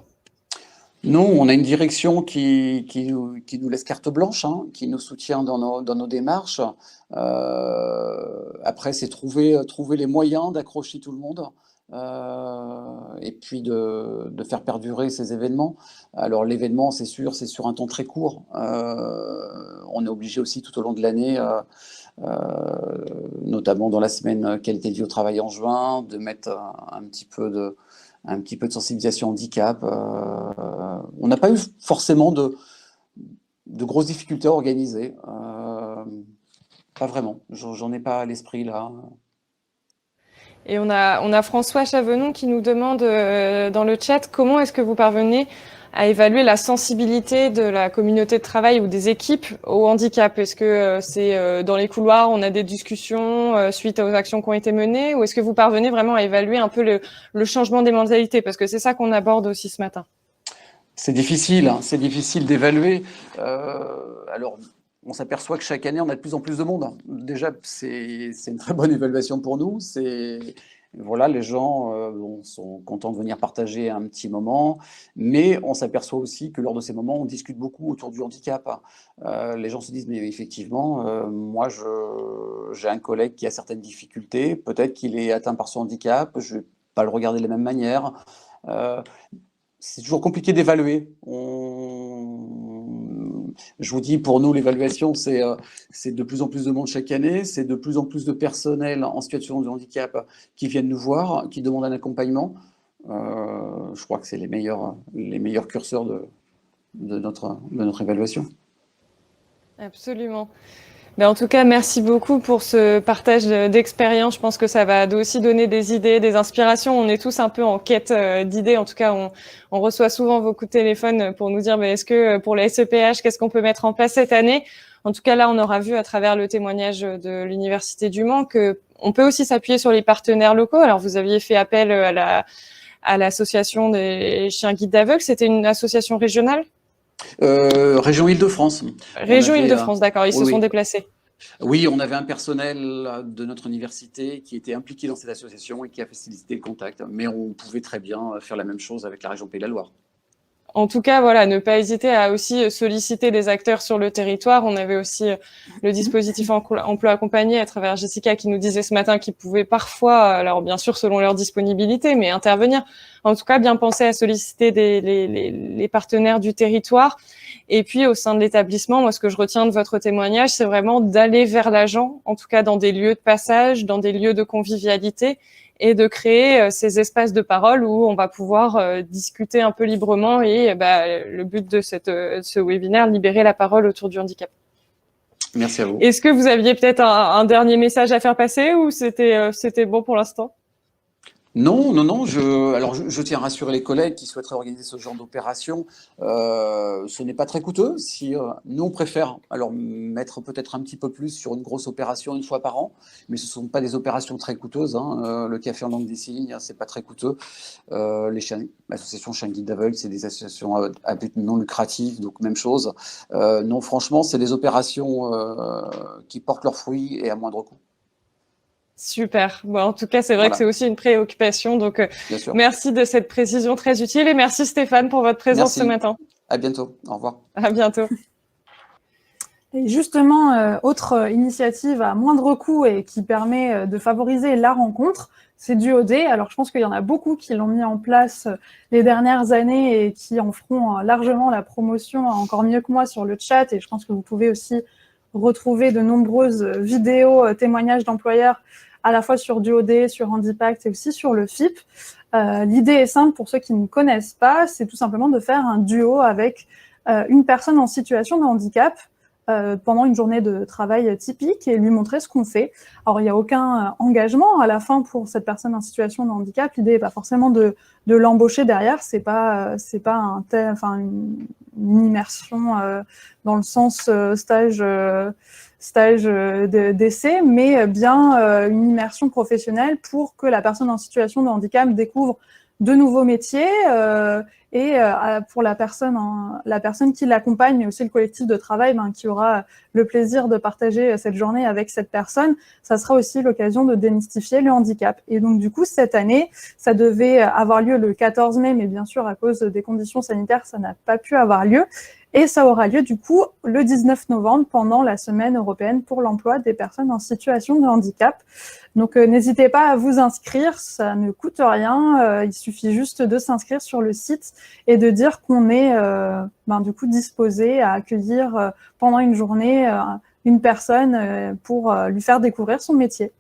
Non, on a une direction qui nous laisse carte blanche, hein, qui nous soutient dans nos démarches. Après, c'est trouver les moyens d'accrocher tout le monde. Et puis de faire perdurer ces événements. Alors l'événement, c'est sûr, c'est sur un temps très court. On est obligé aussi tout au long de l'année, notamment dans la semaine qualité de vie au travail en juin, de mettre un petit peu de sensibilisation handicap. On n'a pas eu forcément de grosses difficultés à organiser. Pas vraiment. J'en ai pas à l'esprit là. Et on a François Chavenon qui nous demande dans le chat comment est-ce que vous parvenez à évaluer la sensibilité de la communauté de travail ou des équipes au handicap. Est-ce que c'est dans les couloirs, on a des discussions suite aux actions qui ont été menées, ou est-ce que vous parvenez vraiment à évaluer un peu le changement des mentalités? Parce que c'est ça qu'on aborde aussi ce matin. C'est difficile, hein, c'est difficile d'évaluer. Alors, on s'aperçoit que chaque année, on a de plus en plus de monde. Déjà, c'est une très bonne évaluation pour nous. Voilà, les gens sont contents de venir partager un petit moment, mais on s'aperçoit aussi que lors de ces moments, on discute beaucoup autour du handicap. Les gens se disent, mais effectivement, moi, j'ai un collègue qui a certaines difficultés, peut-être qu'il est atteint par son handicap, je ne vais pas le regarder de la même manière. C'est toujours compliqué d'évaluer. Je vous dis, pour nous, l'évaluation, c'est de plus en plus de monde chaque année, c'est de plus en plus de personnel en situation de handicap qui viennent nous voir, qui demandent un accompagnement. Je crois que c'est les meilleurs curseurs de notre évaluation. Absolument. Mais en tout cas, merci beaucoup pour ce partage d'expérience. Je pense que ça va aussi donner des idées, des inspirations. On est tous un peu en quête d'idées. En tout cas, on reçoit souvent vos coups de téléphone pour nous dire, mais est-ce que pour la SEPH, qu'est-ce qu'on peut mettre en place cette année? En tout cas, là, on aura vu à travers le témoignage de l'Université du Mans que on peut aussi s'appuyer sur les partenaires locaux. Alors, vous aviez fait appel à l'association des chiens guides d'aveugles. C'était une association régionale? Région Île-de-France. Région Île-de-France, d'accord. Ils se sont déplacés. Oui, on avait un personnel de notre université qui était impliqué dans cette association et qui a facilité le contact. Mais on pouvait très bien faire la même chose avec la région Pays de la Loire. En tout cas, voilà, ne pas hésiter à aussi solliciter des acteurs sur le territoire. On avait aussi le dispositif emploi accompagné à travers Jessica qui nous disait ce matin qu'ils pouvaient parfois, alors bien sûr selon leur disponibilité, mais intervenir. En tout cas, bien penser à solliciter les partenaires du territoire. Et puis, au sein de l'établissement, moi, ce que je retiens de votre témoignage, c'est vraiment d'aller vers l'agent, en tout cas dans des lieux de passage, dans des lieux de convivialité, et de créer ces espaces de parole où on va pouvoir discuter un peu librement et le but de ce webinaire, libérer la parole autour du handicap. Merci à vous. Est-ce que vous aviez peut-être un dernier message à faire passer ou c'était bon pour l'instant ? Non. Je tiens à rassurer les collègues qui souhaiteraient organiser ce genre d'opération. Ce n'est pas très coûteux. Si nous, on préfère alors mettre peut-être un petit peu plus sur une grosse opération une fois par an, mais ce ne sont pas des opérations très coûteuses. Le café en langue des signes, c'est pas très coûteux. L'association Chien Guide d'Aveugle, c'est des associations à but non lucratif, donc même chose. Non, franchement, c'est des opérations qui portent leurs fruits et à moindre coût. Super. Bon, en tout cas, c'est vrai que c'est aussi une préoccupation. Donc, merci de cette précision très utile et merci Stéphane pour votre présence ce matin. À bientôt. Au revoir. À bientôt. Et justement, autre initiative à moindre coût et qui permet de favoriser la rencontre, c'est Duo Day. Alors, je pense qu'il y en a beaucoup qui l'ont mis en place les dernières années et qui en feront largement la promotion encore mieux que moi sur le chat. Et je pense que vous pouvez aussi retrouver de nombreuses vidéos, témoignages d'employeurs à la fois sur Duo Day, sur Handipact et aussi sur le FIP. L'idée est simple pour ceux qui ne connaissent pas, c'est tout simplement de faire un duo avec une personne en situation de handicap pendant une journée de travail typique et lui montrer ce qu'on fait. Alors, il n'y a aucun engagement à la fin pour cette personne en situation de handicap. L'idée n'est pas forcément de l'embaucher derrière. C'est pas une immersion dans le sens stage d'essai, mais bien une immersion professionnelle pour que la personne en situation de handicap découvre de nouveaux métiers et pour la personne qui l'accompagne, mais aussi le collectif de travail qui aura le plaisir de partager cette journée avec cette personne, ça sera aussi l'occasion de démystifier le handicap. Et donc du coup, cette année, ça devait avoir lieu le 14 mai, mais bien sûr, à cause des conditions sanitaires, ça n'a pas pu avoir lieu. Et ça aura lieu du coup le 19 novembre pendant la semaine européenne pour l'emploi des personnes en situation de handicap. Donc n'hésitez pas à vous inscrire, ça ne coûte rien, il suffit juste de s'inscrire sur le site et de dire qu'on est du coup disposé à accueillir pendant une journée une personne pour lui faire découvrir son métier.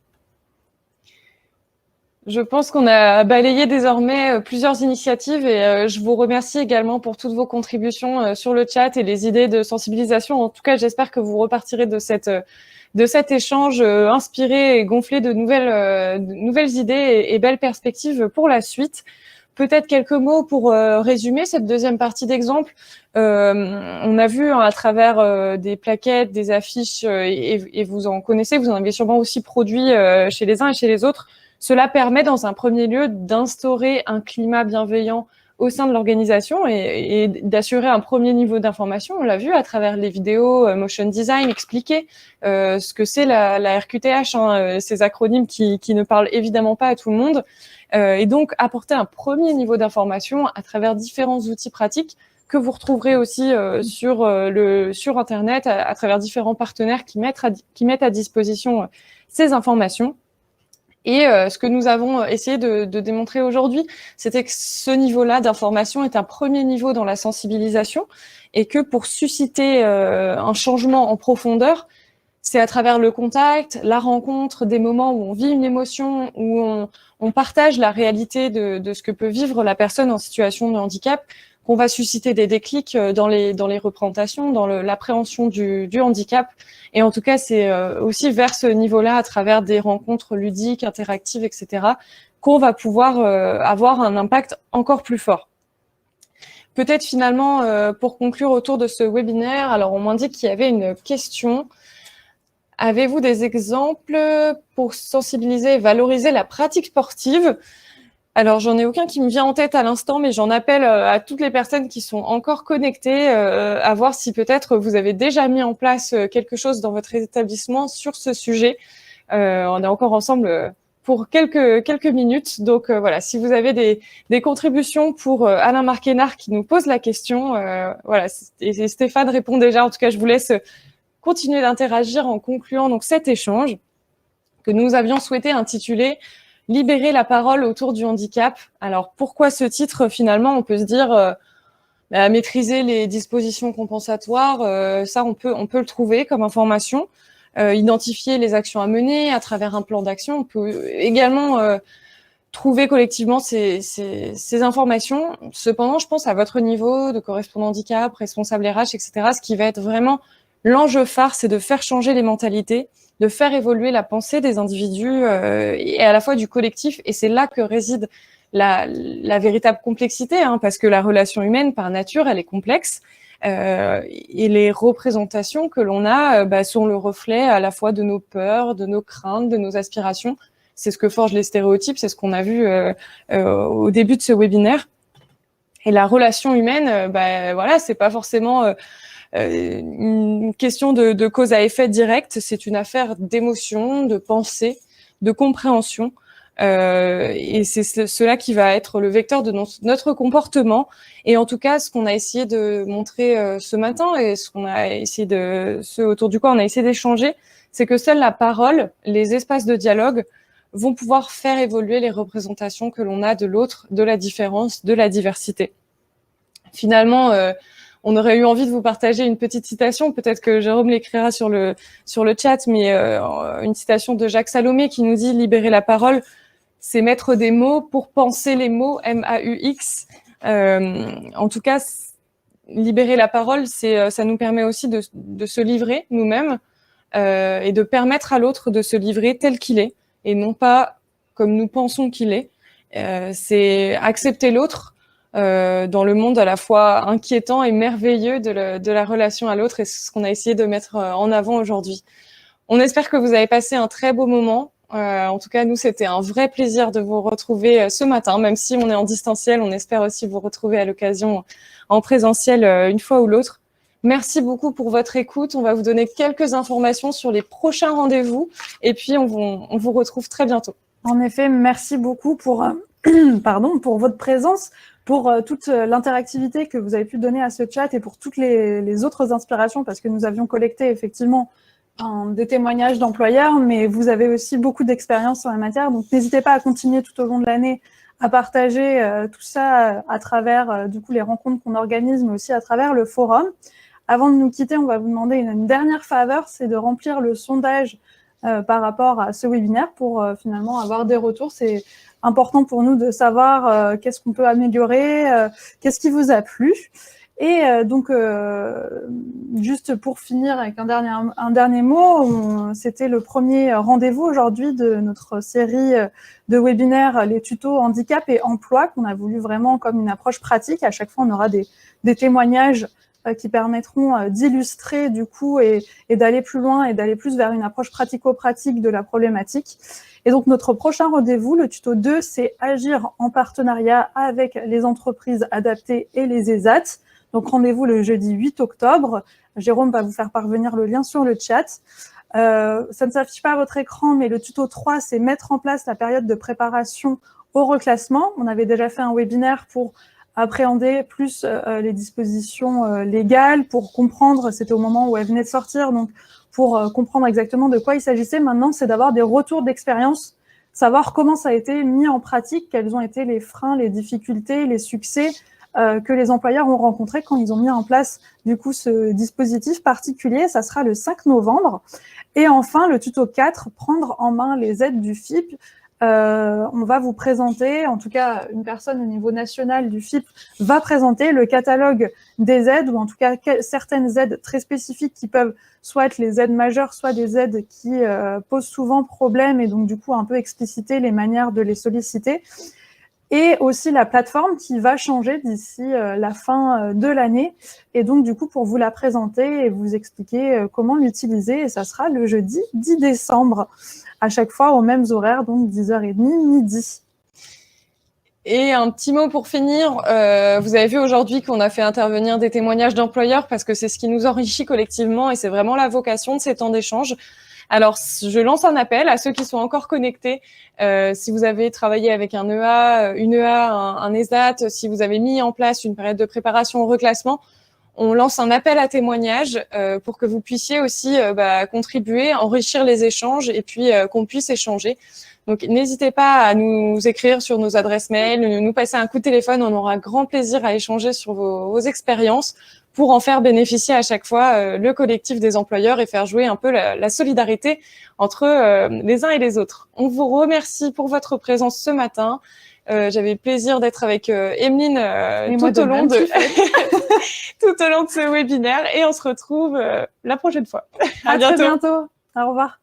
Je pense qu'on a balayé désormais plusieurs initiatives et je vous remercie également pour toutes vos contributions sur le chat et les idées de sensibilisation. En tout cas, j'espère que vous repartirez de cet échange inspiré et gonflé de nouvelles idées et belles perspectives pour la suite. Peut-être quelques mots pour résumer cette deuxième partie d'exemple. On a vu à travers des plaquettes, des affiches et vous en connaissez, vous en avez sûrement aussi produit chez les uns et chez les autres. Cela permet dans un premier lieu d'instaurer un climat bienveillant au sein de l'organisation et d'assurer un premier niveau d'information. On l'a vu à travers les vidéos motion design, expliquer ce que c'est la RQTH, ces acronymes qui ne parlent évidemment pas à tout le monde. Et donc apporter un premier niveau d'information à travers différents outils pratiques que vous retrouverez aussi sur Internet à travers différents partenaires qui mettent à disposition ces informations. Et ce que nous avons essayé de démontrer aujourd'hui, c'était que ce niveau-là d'information est un premier niveau dans la sensibilisation et que pour susciter un changement en profondeur, c'est à travers le contact, la rencontre, des moments où on vit une émotion, où on partage la réalité de ce que peut vivre la personne en situation de handicap, qu'on va susciter des déclics dans les représentations, dans l'appréhension du handicap. Et en tout cas, c'est aussi vers ce niveau-là, à travers des rencontres ludiques, interactives, etc., qu'on va pouvoir avoir un impact encore plus fort. Peut-être finalement, pour conclure autour de ce webinaire, alors on m'indique qu'il y avait une question. Avez-vous des exemples pour sensibiliser et valoriser la pratique sportive ? Alors, j'en ai aucun qui me vient en tête à l'instant, mais j'en appelle à toutes les personnes qui sont encore connectées à voir si peut-être vous avez déjà mis en place quelque chose dans votre établissement sur ce sujet. On est encore ensemble pour quelques minutes. Donc voilà, si vous avez des contributions pour Alain Marquenard qui nous pose la question, voilà, et Stéphane répond déjà. En tout cas, je vous laisse continuer d'interagir en concluant donc cet échange que nous avions souhaité intituler « Libérer la parole autour du handicap ». Alors, pourquoi ce titre, finalement? On peut se dire maîtriser les dispositions compensatoires, ça, on peut le trouver comme information. Identifier les actions à mener à travers un plan d'action. On peut également trouver collectivement ces informations. Cependant, je pense à votre niveau de correspondant handicap, responsable RH, etc. Ce qui va être vraiment l'enjeu phare, c'est de faire changer les mentalités, de faire évoluer la pensée des individus et à la fois du collectif. Et c'est là que réside la véritable complexité, hein, parce que la relation humaine, par nature, elle est complexe. Et les représentations que l'on a sont le reflet à la fois de nos peurs, de nos craintes, de nos aspirations. C'est ce que forgent les stéréotypes, c'est ce qu'on a vu au début de ce webinaire. Et la relation humaine, voilà, c'est pas forcément une question de cause à effet direct, c'est une affaire d'émotion, de pensée, de compréhension. Et c'est cela qui va être le vecteur de notre comportement. Et en tout cas, ce qu'on a essayé de montrer ce matin et ce autour du quoi on a essayé d'échanger, c'est que seule la parole, les espaces de dialogue vont pouvoir faire évoluer les représentations que l'on a de l'autre, de la différence, de la diversité. Finalement, on aurait eu envie de vous partager une petite citation, peut-être que Jérôme l'écrira sur le chat, mais une citation de Jacques Salomé qui nous dit « Libérer la parole », c'est mettre des mots pour penser les mots, M-A-U-X. En tout cas, libérer la parole, ça nous permet aussi de se livrer nous-mêmes et de permettre à l'autre de se livrer tel qu'il est et non pas comme nous pensons qu'il est. C'est accepter l'autre dans le monde à la fois inquiétant et merveilleux de la relation à l'autre, et c'est ce qu'on a essayé de mettre en avant aujourd'hui. On espère que vous avez passé un très beau moment. En tout cas, nous, c'était un vrai plaisir de vous retrouver ce matin, même si on est en distanciel. On espère aussi vous retrouver à l'occasion en présentiel une fois ou l'autre. Merci beaucoup pour votre écoute. On va vous donner quelques informations sur les prochains rendez-vous et puis on vous retrouve très bientôt. En effet, merci beaucoup pour votre présence, pour toute l'interactivité que vous avez pu donner à ce chat et pour toutes les autres inspirations, parce que nous avions collecté effectivement des témoignages d'employeurs, mais vous avez aussi beaucoup d'expérience en la matière, donc n'hésitez pas à continuer tout au long de l'année à partager tout ça à travers du coup les rencontres qu'on organise, mais aussi à travers le forum. Avant de nous quitter, on va vous demander une dernière faveur, c'est de remplir le sondage par rapport à ce webinaire pour finalement avoir des retours. C'est important pour nous de savoir qu'est-ce qu'on peut améliorer, qu'est-ce qui vous a plu. Et donc, juste pour finir avec un dernier mot, c'était le premier rendez-vous aujourd'hui de notre série de webinaires, les tutos handicap et emploi, qu'on a voulu vraiment comme une approche pratique. À chaque fois, on aura des témoignages qui permettront d'illustrer du coup et d'aller plus loin et d'aller plus vers une approche pratico-pratique de la problématique. Et donc, notre prochain rendez-vous, le tuto 2, c'est agir en partenariat avec les entreprises adaptées et les ESAT. Donc, rendez-vous le jeudi 8 octobre. Jérôme va vous faire parvenir le lien sur le chat. Ça ne s'affiche pas à votre écran, mais le tuto 3, c'est mettre en place la période de préparation au reclassement. On avait déjà fait un webinaire pour appréhender plus les dispositions légales, pour comprendre, c'était au moment où elle venait de sortir, donc pour comprendre exactement de quoi il s'agissait. Maintenant, c'est d'avoir des retours d'expérience, savoir comment ça a été mis en pratique, quels ont été les freins, les difficultés, les succès que les employeurs ont rencontrés quand ils ont mis en place du coup ce dispositif particulier. Ça sera le 5 novembre. Et enfin, le tuto 4, prendre en main les aides du FIP. On va vous présenter, en tout cas une personne au niveau national du FIP va présenter le catalogue des aides, ou en tout cas certaines aides très spécifiques qui peuvent soit être les aides majeures, soit des aides qui posent souvent problème, et donc du coup un peu expliciter les manières de les solliciter. Et aussi la plateforme qui va changer d'ici la fin de l'année. Et donc, du coup, pour vous la présenter et vous expliquer comment l'utiliser, et ça sera le jeudi 10 décembre, à chaque fois aux mêmes horaires, donc 10h30, midi. Et un petit mot pour finir, vous avez vu aujourd'hui qu'on a fait intervenir des témoignages d'employeurs parce que c'est ce qui nous enrichit collectivement et c'est vraiment la vocation de ces temps d'échange. Alors, je lance un appel à ceux qui sont encore connectés. Si vous avez travaillé avec un EA, une EA, un ESAT, si vous avez mis en place une période de préparation au reclassement, on lance un appel à témoignages pour que vous puissiez aussi contribuer, enrichir les échanges et puis qu'on puisse échanger. Donc, n'hésitez pas à nous écrire sur nos adresses mail, nous passer un coup de téléphone. On aura grand plaisir à échanger sur vos expériences pour en faire bénéficier à chaque fois le collectif des employeurs et faire jouer un peu la solidarité entre les uns et les autres. On vous remercie pour votre présence ce matin. J'avais plaisir d'être avec Emeline tout au long de ce webinaire et on se retrouve la prochaine fois. À bientôt. très bientôt. Au revoir.